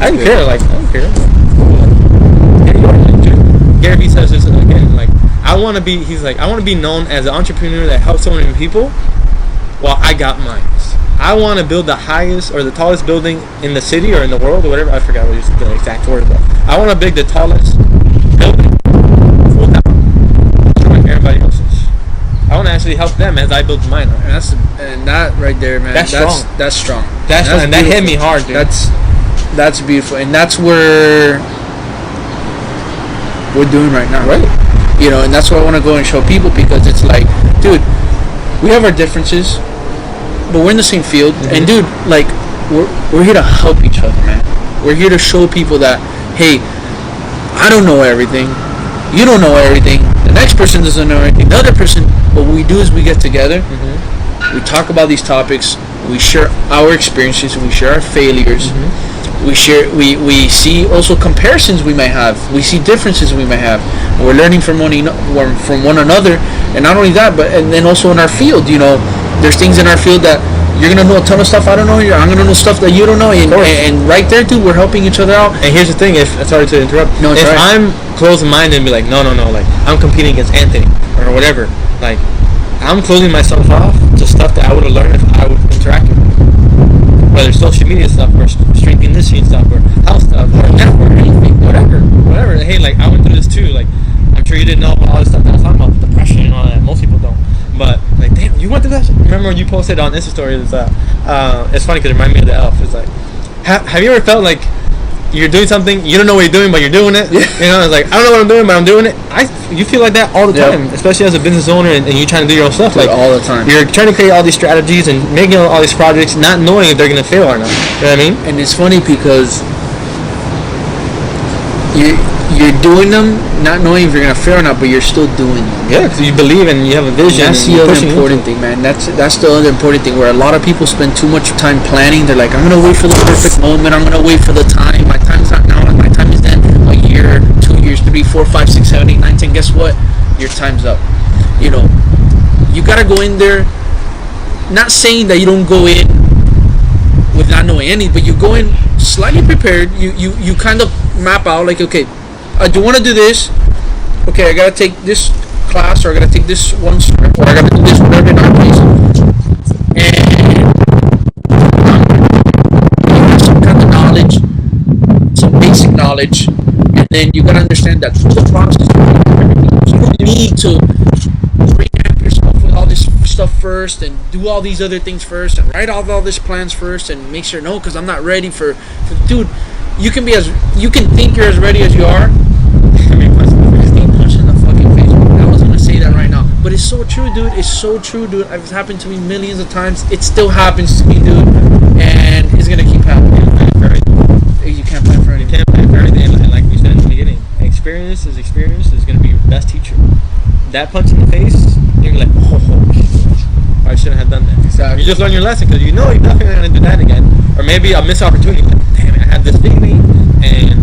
I don't care. Like, I don't care. Gary Vee says this again. Like, I want to be. He's like, I want to be known as an entrepreneur that helps so many people, while I got mine. I want to build the highest or the tallest building in the city or in the world or whatever. I forgot what the exact word, but I want to build the tallest building without destroying everybody else's. I want to actually help them as I build mine. And that right there, man. That's strong. That's strong. That's strong. And that hit me hard, dude. That's beautiful, and that's where we're doing right now, right? You know, and that's what I want to go and show people, because it's like, dude, we have our differences, but we're in the same field, and dude, like, we're here to help each other, man. We're here to show people that, hey, I don't know everything, you don't know everything, the next person doesn't know everything, the other person. What we do is we get together, we talk about these topics, we share our experiences, we share our failures, we see also comparisons we may have, we see differences we may have. We're learning from one another, and not only that, but and then also in our field, you know, there's things in our field that you're gonna know a ton of stuff I don't know, I'm gonna know stuff that you don't know, and right there, dude, we're helping each other out. And here's the thing, sorry to interrupt, if I'm closed-minded and be like, no, like, I'm competing against Anthony or whatever, like, I'm closing myself off to stuff that I would have learned if I would interact with it. Whether it's social media stuff or strength and conditioning stuff or health stuff or network, anything, whatever. Hey, like, I went through this too. Like, I'm sure you didn't know about all this stuff that I was talking about, depression and all that. Most people don't. But, like, damn, you went through that? Remember when you posted on Insta stories? It's funny because it reminded me of the elf. It's like, have you ever felt like you're doing something, you don't know what you're doing, but you're doing it? Yeah. You know, it's like, I don't know what I'm doing, but I'm doing it. You feel like that all the time, especially as a business owner, and you're trying to do your own stuff. Like, all the time. You're trying to create all these strategies and making all these projects, not knowing if they're going to fail or not. You know what I mean? And it's funny because you're doing them, not knowing if you're going to fail or not, but you're still doing them. Yeah, because you believe and you have a vision. That's the other important thing, man. That's the other important thing, where a lot of people spend too much time planning. They're like, I'm going to wait for the perfect moment. I'm going to wait for the time. My time's not now. My time is then. A year, 2 years, 3, 4, 5, 6, 7, 8, 9, 10. Guess what? Your time's up. You know, you got to go in there, not saying that you don't go in with not knowing anything, but you go in slightly prepared. You kind of map out, like, okay, I do want to do this. Okay, I got to take this class, or I got to take this one script, or I got to do this, whatever in our case. And you have some kind of knowledge, some basic knowledge, and then you got to understand that through the process, you don't need to revamp yourself with all this stuff first, and do all these other things first, and write all these plans first, and make sure, no, because I'm not ready for dude. You can think you're as ready as you are. Punching the fucking face. I was gonna say that right now, but it's so true, dude. It's so true, dude. It's happened to me millions of times. It still happens to me, dude, and it's gonna keep happening. You can't plan for anything. You can't plan for anything, and like we said in the beginning, experience is gonna be your best teacher. That punch in the face, you're like, oh, I shouldn't have done that. Exactly. You just learn your lesson, because you know you're definitely gonna do that again, or maybe a missed opportunity. Like, damn it, I had this feeling, and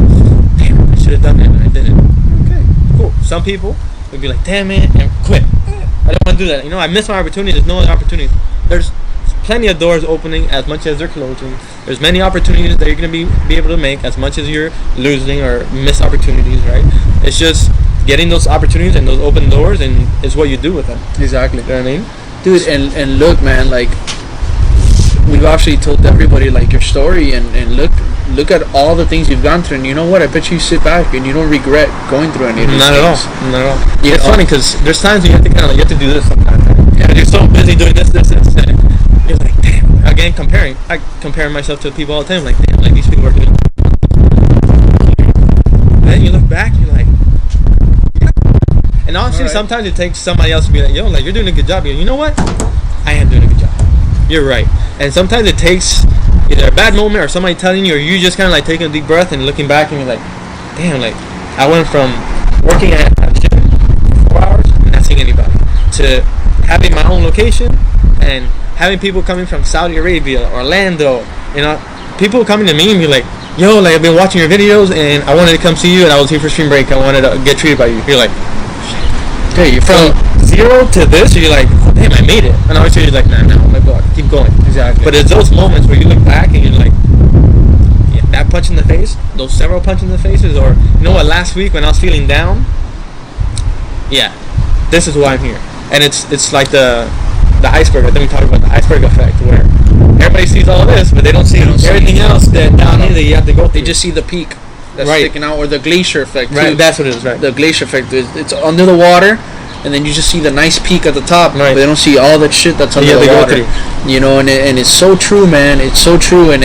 damn it, I should have done it, and I didn't. Okay, cool. Some people would be like, damn it, and quit. I don't want to do that. You know, I missed my opportunity. There's no other opportunity. There's plenty of doors opening as much as they're closing. There's many opportunities that you're going to be able to make as much as you're losing or miss opportunities, right? It's just getting those opportunities and those open doors, and it's what you do with them. Exactly. You know what I mean? Dude, and look, man, like, we've actually told everybody, like, your story, and look at all the things you've gone through, and you know what? I bet you sit back and you don't regret going through any of these things. Not at all. Yeah, it's funny because there's times when you have to do this sometimes. Yeah, you're so busy doing this, and you're like, damn. Again, I compare myself to people all the time. Like, damn, like, these people are doing. And then you look back, you're like, yeah. And honestly, sometimes it takes somebody else to be like, yo, like, you're doing a good job. You know what? I am doing a good job. You're right. And sometimes it takes either a bad moment or somebody telling you, or you just kind of like taking a deep breath and looking back and you're like, damn, like, I went from working at the gym for 4 hours to having my own location and having people coming from Saudi Arabia, Orlando, you know, people coming to me and be like, yo, like I've been watching your videos and I wanted to come see you and I was here for spring break. I wanted to get treated by you. You're like, okay, you're from zero to this, or you're like, oh, damn, I made it. And obviously you're like, nah, oh my God, keep going. Exactly. But it's those moments where you look back and you're like, yeah, that punch in the face, those several punches in the faces, or you know what, last week when I was feeling down, yeah, this is why I'm here. And it's like the iceberg. I think we talked about the iceberg effect, where everybody sees all this, but they don't see everything else that down here that you have to go through. They just see the peak that's sticking out, or the glacier effect. Right, too. that's what it is. Right, the glacier effect is it's under the water, and then you just see the nice peak at the top. Right. But they don't see all that shit that's under the water. You know, and it's so true, man. It's so true, and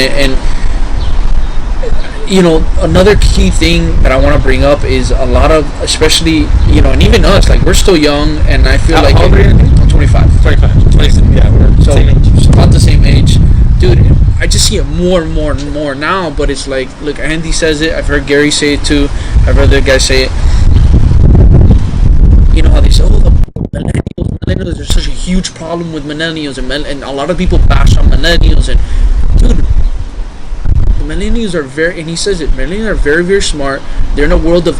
you know, another key thing that I want to bring up is a lot of, especially, you know, and even us, like, we're still young, and I feel like... How old are you? I'm 25. 26, yeah, we're so same age. About the same age. Dude, I just see it more and more and more now, but it's like, look, Andy says it, I've heard Gary say it too, I've heard other guys say it. You know how they say, oh, the millennials, there's such a huge problem with millennials, and a lot of people bash on millennials, and, dude, millennials are very, and he says it, millennials are very, very smart. They're in a world of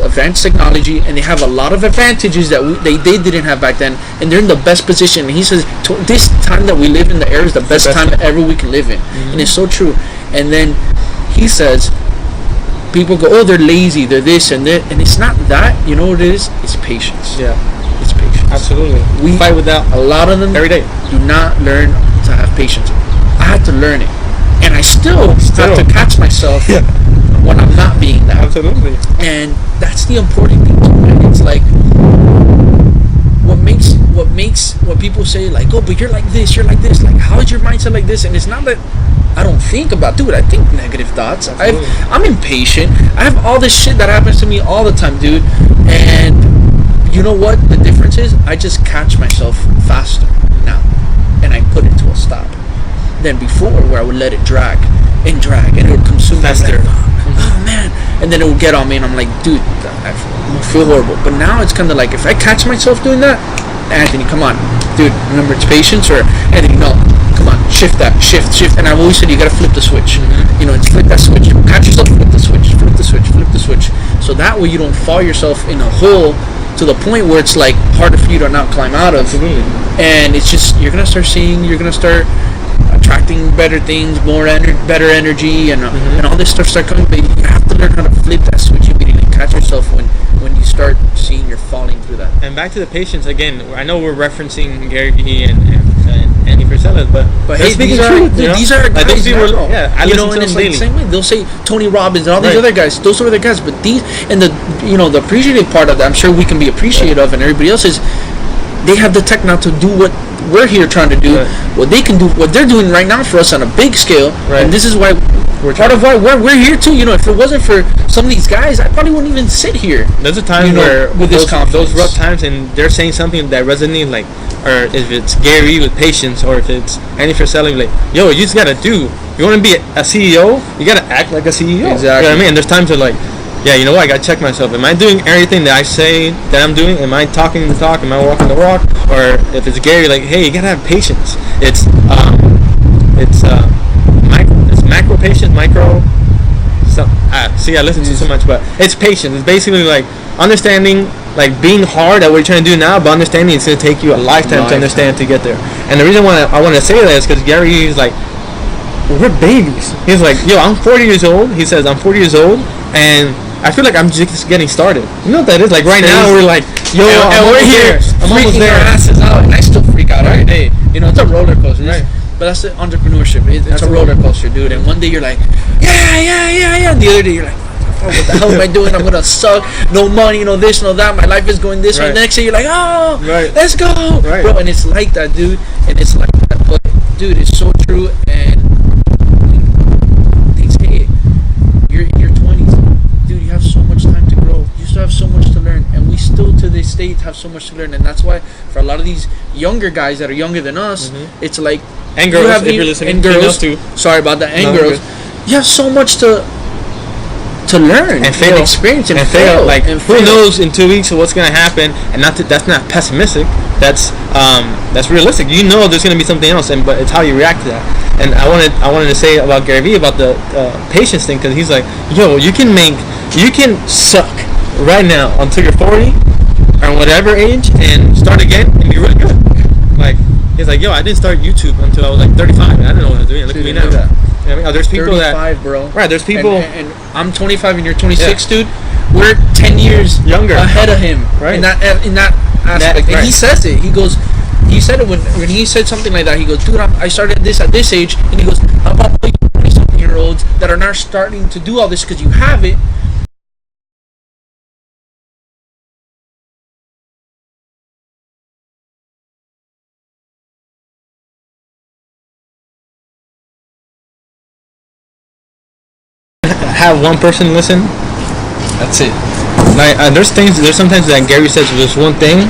advanced technology, and they have a lot of advantages that they didn't have back then, and they're in the best position. And he says this time that we live in, the era, is the best time ever we can live in. And it's so true. And then he says, people go, oh, they're lazy, they're this and that, and it's not that. You know what it is? It's patience. Yeah, it's patience. Absolutely. We fight with that. A lot of them every day do not learn to have patience. I had to learn it. And I still have to catch myself when I'm not being that. Absolutely. And that's the important thing too, man. It's like what people say, like, oh, but you're like this, like, how is your mindset like this? And it's not that I don't think about, dude, I think negative thoughts. I'm impatient. I have all this shit that happens to me all the time, dude. And you know what the difference is? I just catch myself faster now, and I put it to a stop than before, where I would let it drag, and it would consume faster. Like, oh man, and then it would get on me, and I'm like, dude, I feel horrible. But now it's kind of like, if I catch myself doing that, Anthony, come on, dude, remember it's patience, or Anthony, no, come on, shift, and I've always said you gotta flip the switch. You know, flip that switch. Catch yourself, flip the switch. So that way you don't fall yourself in a hole to the point where it's like harder for you to not climb out of. Absolutely. And it's just, you're gonna start attracting better things, better energy, and all this stuff start coming. But you have to learn how to flip that switch immediately. Catch yourself when you start seeing you're falling through that. And back to the patience again. I know we're referencing Gary Vee and Andy Fortuna, but hey, these are guys. Those people, I you listen know, to and it's them like daily. the same way. They'll say Tony Robbins and all these other guys. Those are the guys. But these, and the appreciative part of that, I'm sure we can be appreciative of, and everybody else is, they have the tech now to do what we're here trying to do, what they can do, what they're doing right now for us on a big scale, and this is why we're here too. You know, if it wasn't for some of these guys, I probably wouldn't even sit here. There's a time where with those rough times, and they're saying something that resonates, like, or if it's Gary with patience, or if it's Andy Fortuna, like, yo, you just gotta do. You want to be a CEO, you gotta act like a CEO. Exactly. You know what I mean? And there's times where, like, yeah, you know what? I gotta check myself. Am I doing everything that I say that I'm doing? Am I talking the talk? Am I walking the walk? Or if it's Gary, like, hey, you gotta have patience. It's macro patience, micro. I listen to so much, but it's patience. It's basically like understanding, like being hard at what you're trying to do now, but understanding it's gonna take you a lifetime to understand to get there. And the reason why I want to say that is because Gary is like, we're babies. He's like, yo, I'm 40 years old. He says I'm 40 years old, and I feel like I'm just getting started. You know what that is? Like right now we're like, yo, and we're here, I'm almost there. Our asses out, and I still freak out every day. You know, it's a roller coaster. Right. But that's the entrepreneurship. It's a roller coaster, dude. And one day you're like, yeah. And the other day you're like, oh, what the hell am I doing? I'm gonna suck. No money, no this, no that. My life is going this way. And the next day you're like, oh, let's go, bro. And it's like that, dude. And it's like that. But dude, it's so true. And they say you're in your 20s, dude. You have so much time to grow. You still have so much to learn, and we still to this day have so much to learn. And that's why for a lot of these younger guys that are younger than us, it's like, and girls, if you're listening, and girls too. Sorry about that, and girls. You have so much to to learn and fail, and experience and fail. Like, and who knows in 2 weeks what's gonna happen? And that's not pessimistic. That's realistic. You know there's gonna be something else, but it's how you react to that. And I wanted to say about Gary Vee about the patience thing, because he's like, yo, you can suck right now until you're 40 or whatever age and start again and be really good. Like, he's like, yo, I didn't start YouTube until I was like 35 and I didn't know what I was doing. Look at me now. You know what I mean? There's people 35, bro. Right, there's people. And I'm 25 and you're 26, dude. We're 10 years younger ahead of him. Right. In that aspect. And he says it. He said it when he said something like that. He goes, dude, I started this at this age. And he goes, how about all you 20-something-year-olds that are now starting to do all this because you have it? Have one person listen. That's it. Like, there's sometimes that Gary says this one thing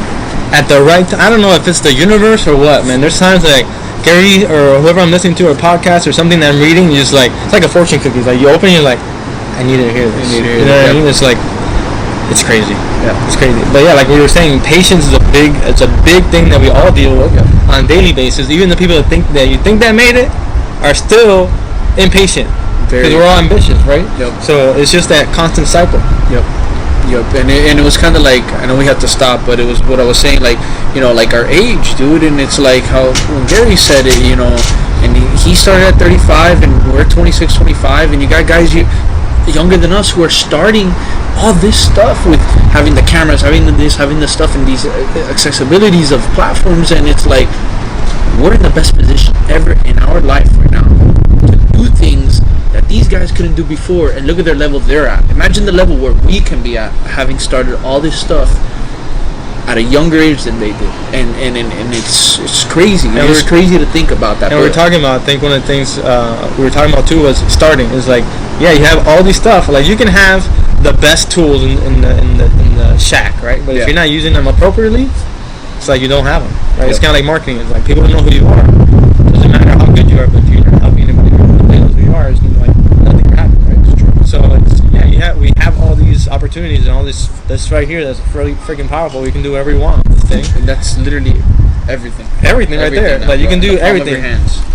at the right time. I don't know if it's the universe or what, man. There's times like Gary or whoever I'm listening to, or podcast or something that I'm reading, you just like, it's like a fortune cookie. It's like you open, you're like, I need to hear this. You know what I mean? It's like, it's crazy. Yeah, it's crazy. But yeah, like we were saying, patience is a big thing that we all deal with on a daily basis. Even the people that you think that made it are still impatient. Because we're all ambitious, right? Yep. So it's just that constant cycle. Yep. And it was kind of like, I know we have to stop, but it was what I was saying, like, you know, like our age, dude. And it's like how when Gary said it, you know, and he started at 35 and we're 26, 25, and you got guys younger than us who are starting all this stuff with having the cameras, having the stuff, and these accessibilities of platforms. And it's like, we're in the best position ever in our life right now to do things that these guys couldn't do before, and look at their level they're at. Imagine the level where we can be at, having started all this stuff at a younger age than they did, and it's crazy. And it's crazy to think about that. And we're talking about, I think one of the things we were talking about too was starting. Is like, yeah, you have all these stuff. Like, you can have the best tools in the shack, right? But if you're not using them appropriately, it's like you don't have them, right? It's kind of like marketing. It's like people don't know who you are. It doesn't matter how good you are, but if you're not helping anybody know who you are, it's like nothing will happen, right? It's true. So we have all these opportunities and all this right here that's really freaking powerful. We can do whatever we want with this thing. And that's literally everything right there. Now, like, you can do everything.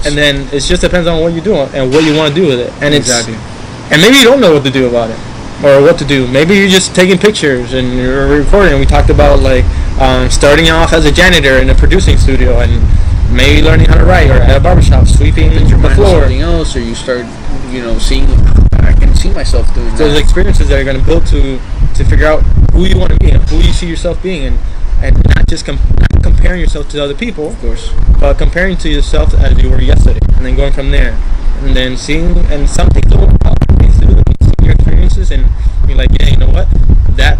And then it just depends on what you do and what you want to do with it. And and maybe you don't know what to do about it, or what to do. Maybe you're just taking pictures and you're recording. We talked about like starting off as a janitor in a producing studio, and maybe learning how to write, or at a barbershop sweeping the floor. Something else, or you start, you know, seeing, I can see myself doing that. Those experiences that are going to build to figure out who you want to be and who you see yourself being, and not just not comparing yourself to other people, of course, but comparing to yourself as you were yesterday, and then going from there, and then seeing, and some things don't work out, seeing your experiences, and you're like, yeah, you know what, that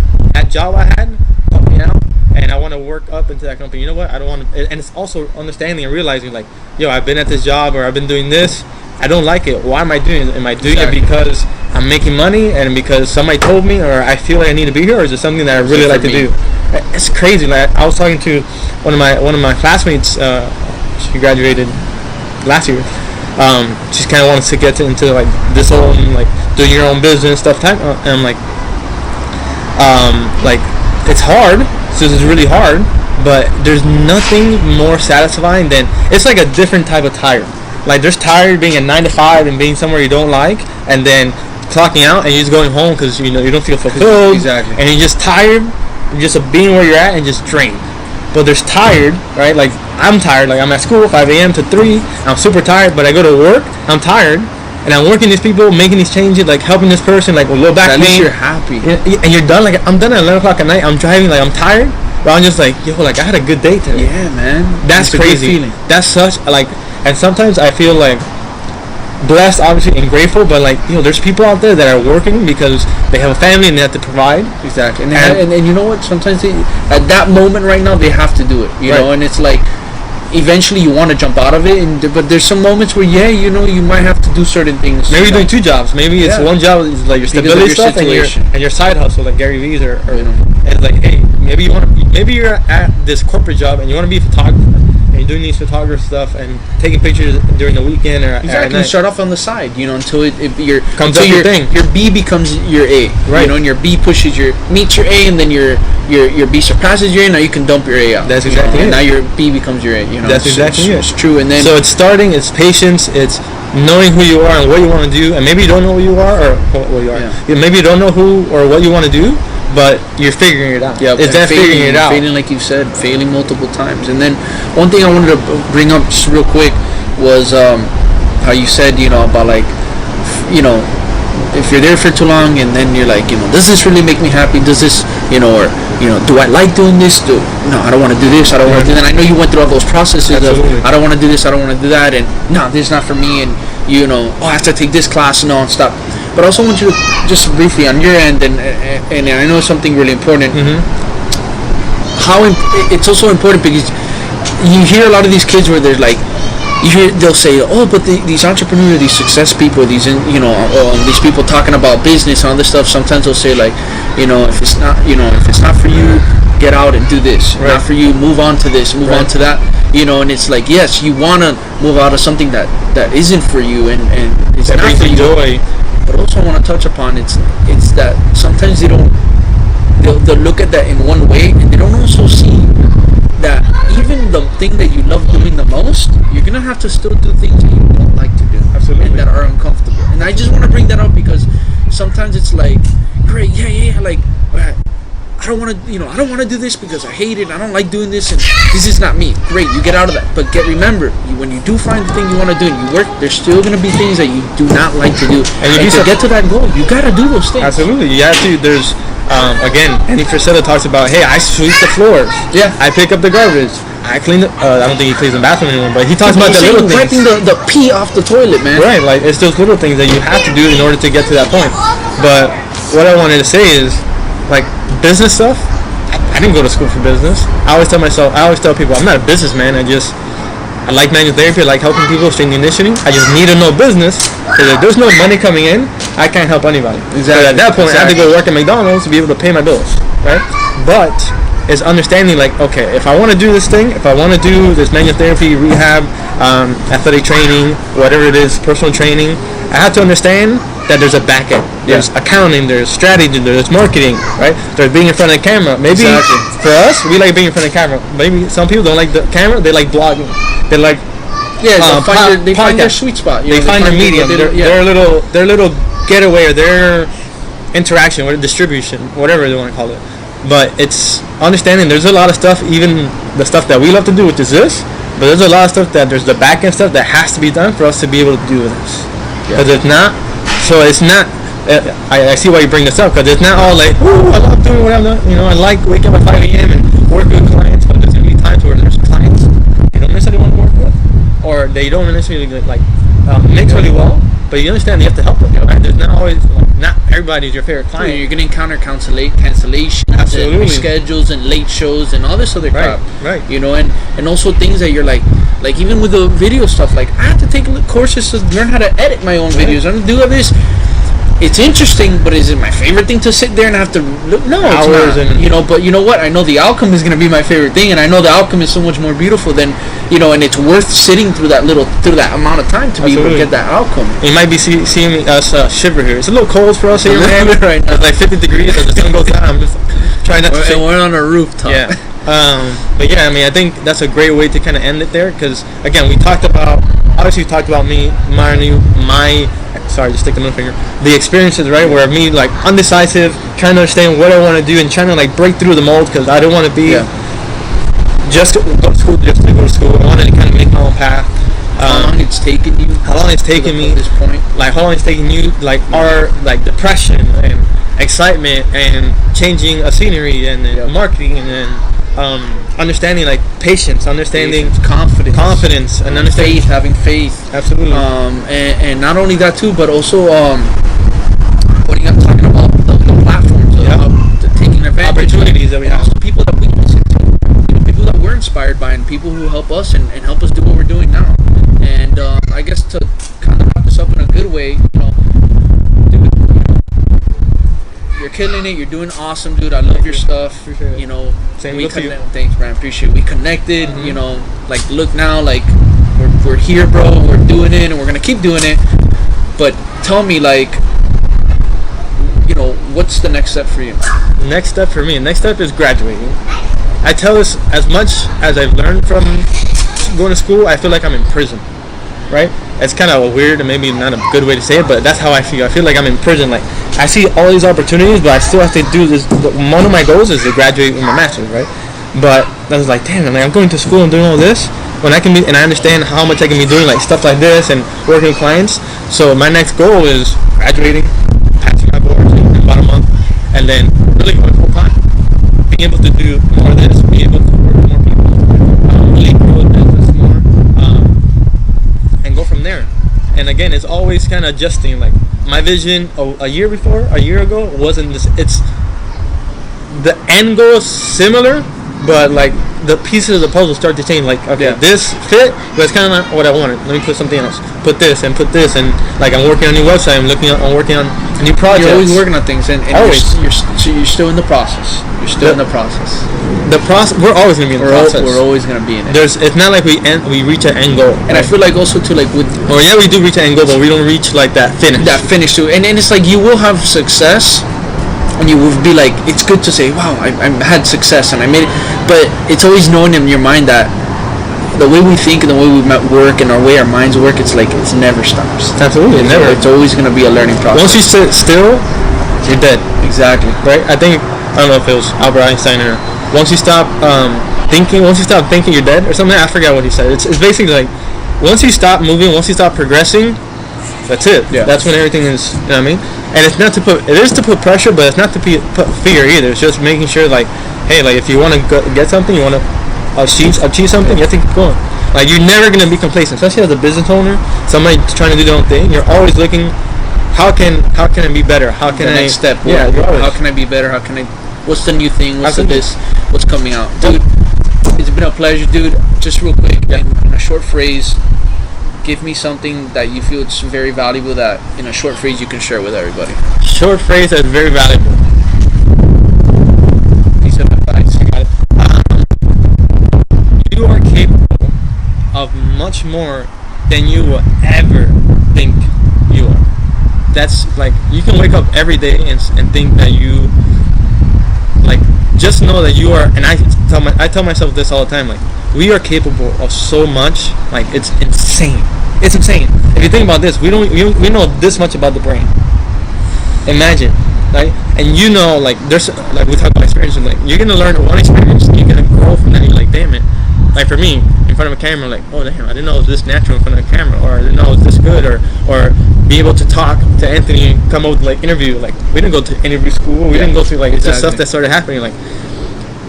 job I had helped me out, and I want to work up into that company. You know what, I don't want to. And it's also understanding and realizing, like, yo, I've been at this job, or I've been doing this, I don't like it. Why am I doing it? Am I doing it because I'm making money, and because somebody told me, or I feel like I need to be here, or is it something that I really like to do? It's crazy. Like, I was talking to one of my classmates. She graduated last year. She kind of wants to get into like this whole like doing your own business stuff type, and I'm like it's hard. So it's really hard, but there's nothing more satisfying than, it's like a different type of tired. Like, there's tired being a 9 to 5 and being somewhere you don't like, and then clocking out and you're just going home because you know you don't feel fulfilled. Exactly. And you're just tired, just being where you're at and just drained. But there's tired, right? Like, I'm tired. Like, I'm at school 5 a.m. to 3. I'm super tired, but I go to work. I'm tired, and I'm working these people, making these changes, like helping this person, like a little back pain. At least you're happy. And you're done. Like, I'm done at 11 o'clock at night. I'm driving. Like, I'm tired, but I'm just like, yo, like, I had a good day today. Yeah, man. That's crazy. That's such like. And sometimes I feel like blessed, obviously, and grateful, but like, you know, there's people out there that are working because they have a family and they have to provide. Exactly. And you know what? Sometimes at that moment right now, they have to do it. You know, and it's like, eventually you want to jump out of it, but there's some moments where, yeah, you know, you might have to do certain things. Maybe you're doing 2 jobs. Maybe it's one job is like your stability stuff and your side hustle, like Gary V's, or you know, and it's like, hey, maybe you're at this corporate job and you want to be a photographer. and you're doing these photography stuff and taking pictures during the weekend or at Exactly. night. Start off on the side, you know, until your Comes up your thing. Your B becomes your A, Right. You know, and your B meets your A, and then your B surpasses your A. Now you can dump your A out. That's exactly And it. now your B becomes your A. You know, That's exactly it. It's true. And then so it's starting, it's patience, it's knowing who you are and what you want to do, and maybe you don't know who you are or what you are. Yeah. Maybe you don't know who or what you want to do, but you're figuring it out. Yeah, it's that figuring it out. Failing, like you said, failing multiple times. And then one thing I wanted to bring up just real quick was how you said, you know, about like, you know, if you're there for too long and then you're like, you know, does this really make me happy? Does this, you know, or, you know, do I like doing this? No, I don't want to do this. I don't want to do that. I know you went through all those processes Absolutely. of, I don't want to do this. I don't want to do that. And no, this is not for me. And, you know, oh, I have to take this class. No, and stop. But I also want you to just briefly on your end, and I know something really important. It's also important because you hear a lot of these kids where they're like, they'll say, oh, but these entrepreneurs, these success people, these people talking about business and all this stuff. Sometimes they'll say like, you know, if it's not for you, get out and do this. Right. Not for you, move on to this, move on to that. You know, and it's like, yes, you want to move out of something that isn't for you and it's That not brings for you you. joy. But also I want to touch upon it's that sometimes they'll look at that in one way and they don't also see that even the thing that you love doing the most, you're gonna have to still do things that you don't like to do. Absolutely. And that are uncomfortable. And I just want to bring that up because sometimes it's like, great, yeah, like I don't want to do this because I hate it. I don't like doing this, and this is not me. Great, you get out of that. But remember, when you do find the thing you want to do and you work, there's still going to be things that you do not like to do. And to get to that goal, you got to do those things. Absolutely, you have to. There's again, Andy Fortuna talks about, hey, I sweep the floors. Yeah. I pick up the garbage. I clean the. I don't think he cleans the bathroom anymore, but he talks about the little things. Wiping the pee off the toilet, man. Right, like it's those little things that you have to do in order to get to that point. But what I wanted to say is, like, business stuff. I didn't go to school for business. I always tell people, I'm not a businessman. I like manual therapy. I like helping people, strength and conditioning. I just need to know business, because if there's no money coming in, I can't help anybody. Exactly. So at that point, I have to go work at McDonald's to be able to pay my bills, right? But it's understanding, like, okay, if I want to do this thing, if I want to do this manual therapy, rehab, athletic training, whatever it is, personal training, I have to understand that there's a back end. There's accounting, there's strategy, there's marketing, right? There's being in front of the camera. Maybe for us, we like being in front of the camera. Maybe some people don't like the camera, they like blogging. They like they find their sweet spot. They find their medium, their little getaway, or their interaction, or distribution, whatever they want to call it. But it's understanding there's a lot of stuff, even the stuff that we love to do, which is this, but there's a lot of stuff that there's the back end stuff that has to be done for us to be able to do this. Because if not, so it's not. I see why you bring this up, because it's not all like, ooh, I love doing what I'm doing. You know, I like waking up at 5 a.m. and work with clients, but there's gonna be times where there's clients you don't necessarily want to work with, or they don't necessarily like mix really well. But you understand you have to help them. Right? There's not always, not everybody's your favorite client. You're gonna encounter cancellations, Absolutely. and reschedules, and late shows, and all this other crap. Right. You know, and also things that you're like even with the video stuff, like I have to take courses to learn how to edit my own videos. I'm gonna do this. It's interesting, but is it my favorite thing to sit there and have to? No, it's not. And you know, but you know what? I know the outcome is gonna be my favorite thing, and I know the outcome is so much more beautiful than, you know, and it's worth sitting through that amount of time to be able to get that outcome. You might be seeing us shiver here. It's a little cold for us here, man. Right now. It's like 50 degrees as the sun goes down. I'm just trying not to. And we're on a rooftop. Yeah. But yeah, I mean, I think that's a great way to kind of end it there, because again, we talked about me, just stick the middle finger, the experiences, right, where me, like, undecisive, trying to understand what I want to do, and trying to, like, break through the mold, because I don't want to be just go to school just to go to school. I wanted to kind of make my own path. How long it's taken you? How long it's taken me at this point? Like, how long it's taken you? Like, our, like, depression and excitement and changing a scenery and marketing and understanding, like, patience, understanding confidence, and understanding having faith. Absolutely. And not only that too, but also putting up, talking about the platforms, taking advantage opportunities that we have. Also people that we listen to, you know, people that we're inspired by, and people who help us and help us do what we're doing now. And I guess to kind of wrap this up in a good way, you know, dude, you're killing it. You're doing awesome, dude. I love your stuff. Appreciate it. You know, Same we with you. Thanks, man. Appreciate it. We connected. You know, like look now, like we're here, bro. We're doing it, and we're gonna keep doing it. But tell me, like, you know, what's the next step for you? Next step for me. Next step is graduating. I tell this, as much as I've learned from going to school, I feel like I'm in prison. Right? It's kind of weird and maybe not a good way to say it, but that's how I feel. I feel like I'm in prison. Like, I see all these opportunities, but I still have to do this. One of my goals is to graduate with my master's, right? But I was like, damn, I'm going to school and doing all this when I can be, and I understand how much I can be doing like stuff like this and working with clients. So my next goal is graduating, passing my boards in about a month, and then really going full time, being able to do more of this, being able to work with more people, really grow the business more, and go from there. And again, it's always kind of adjusting. Like my vision a year ago wasn't this. It's the end goal is similar, but like the pieces of the puzzle start to change. Like, okay, this fit, but it's kind of not what I wanted. Let me put something else. Put this, and like I'm working on a new website. I'm working on a new project. You're always working on things, and you're still in the process. You're still in the process. The process. We're always gonna be in the process. We're always gonna be in it. It's not like we reach an end goal. And I feel like also too, like with. Or yeah, we do reach an end goal, but we don't reach like that finish. That finish too, and it's like you will have success. And you will be like, it's good to say, wow, I had success and I made it. But it's always knowing in your mind that the way we think and the way we work and our way our minds work, it's like it never stops. Absolutely, never. It's always going to be a learning process. Once you sit still, you're dead. Exactly. Right? I don't know if it was Albert Einstein or once you stop thinking, you're dead or something. I forgot what he said. It's basically like once you stop moving, once you stop progressing, that's it. Yeah. That's when everything is, you know what I mean? And it's not to put, it is to put pressure, but it's not to put fear either. It's just making sure, like, hey, like if you want to get something, you want to achieve something, you have to keep going. Like you're never gonna be complacent, especially as a business owner, somebody trying to do their own thing. You're always looking, how can it be better? How can the next step? Yeah. How can I be better? What's the new thing? What's what's coming out, dude? It's been a pleasure, dude. Just real quick, in a short phrase. Give me something that you feel it's very valuable that in a short phrase you can share with everybody. Short phrase that's very valuable. Piece of advice. You are capable of much more than you will ever think you are. That's like, you can wake up every day and think that you, like, just know that you are, and I tell myself this all the time, like, we are capable of so much, like, it's insane. It's insane. If you think about this, we know this much about the brain. Imagine, right? And you know, like, there's, like, we talk about experiences, like, you're gonna learn one experience, and you're gonna grow from that. You're like, damn it. Like for me, in front of a camera, like, oh damn, I didn't know it was this natural in front of a camera, or I didn't know it was this good, or be able to talk to Anthony and come up with like interview. Like, we didn't go to interview school. We didn't go through, like, it's just stuff that started happening. Like,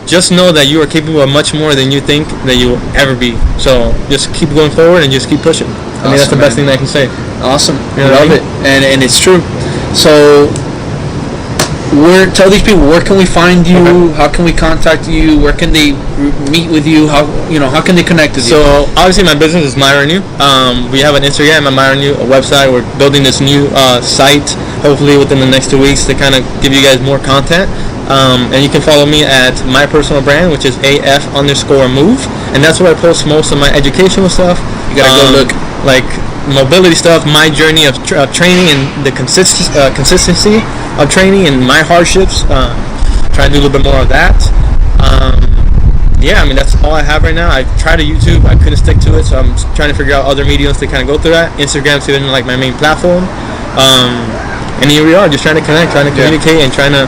just know that you are capable of much more than you think that you will ever be. So just keep going forward and just keep pushing. I mean, that's the best thing that I can say. Awesome. I love it. And it's true. So tell these people, where can we find you? Okay. How can we contact you? Where can they meet with you? How can they connect with you? So obviously my business is MYORENEW. We have an Instagram at MYORENEW, a website. We're building this new site, hopefully within the next 2 weeks, to kind of give you guys more content. And you can follow me at my personal brand, which is AF_move, and that's where I post most of my educational stuff. You gotta go look, like mobility stuff, my journey of training and the consistency of training and my hardships. Try to do a little bit more of that. Yeah, I mean, that's all I have right now. I tried a YouTube, I couldn't stick to it, so I'm trying to figure out other mediums to kind of go through that. Instagram's been like my main platform. And here we are, just trying to connect, trying to communicate, and trying to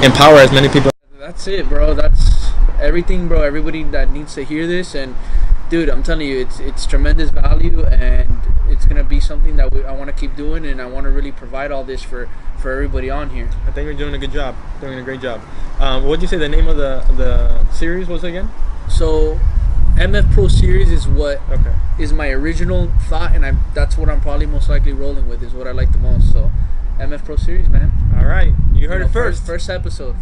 empower as many people. That's it, bro. That's everything, bro. Everybody that needs to hear this, and dude, I'm telling you, it's tremendous value, and it's gonna be something that I want to keep doing, and I want to really provide all this for everybody on here. I think we're doing a good job, doing a great job. What did you say the name of the series was again? So MFPRO Series is what is my original thought, and that's what I'm probably most likely rolling with, is what I like the most. So MFPRO Series, man. All right, you heard it first. First episode.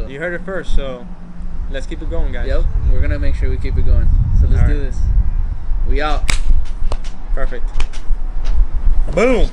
You heard it first, so let's keep it going, guys. Yep, we're gonna make sure we keep it going. So let's do this. We out. Perfect. Boom.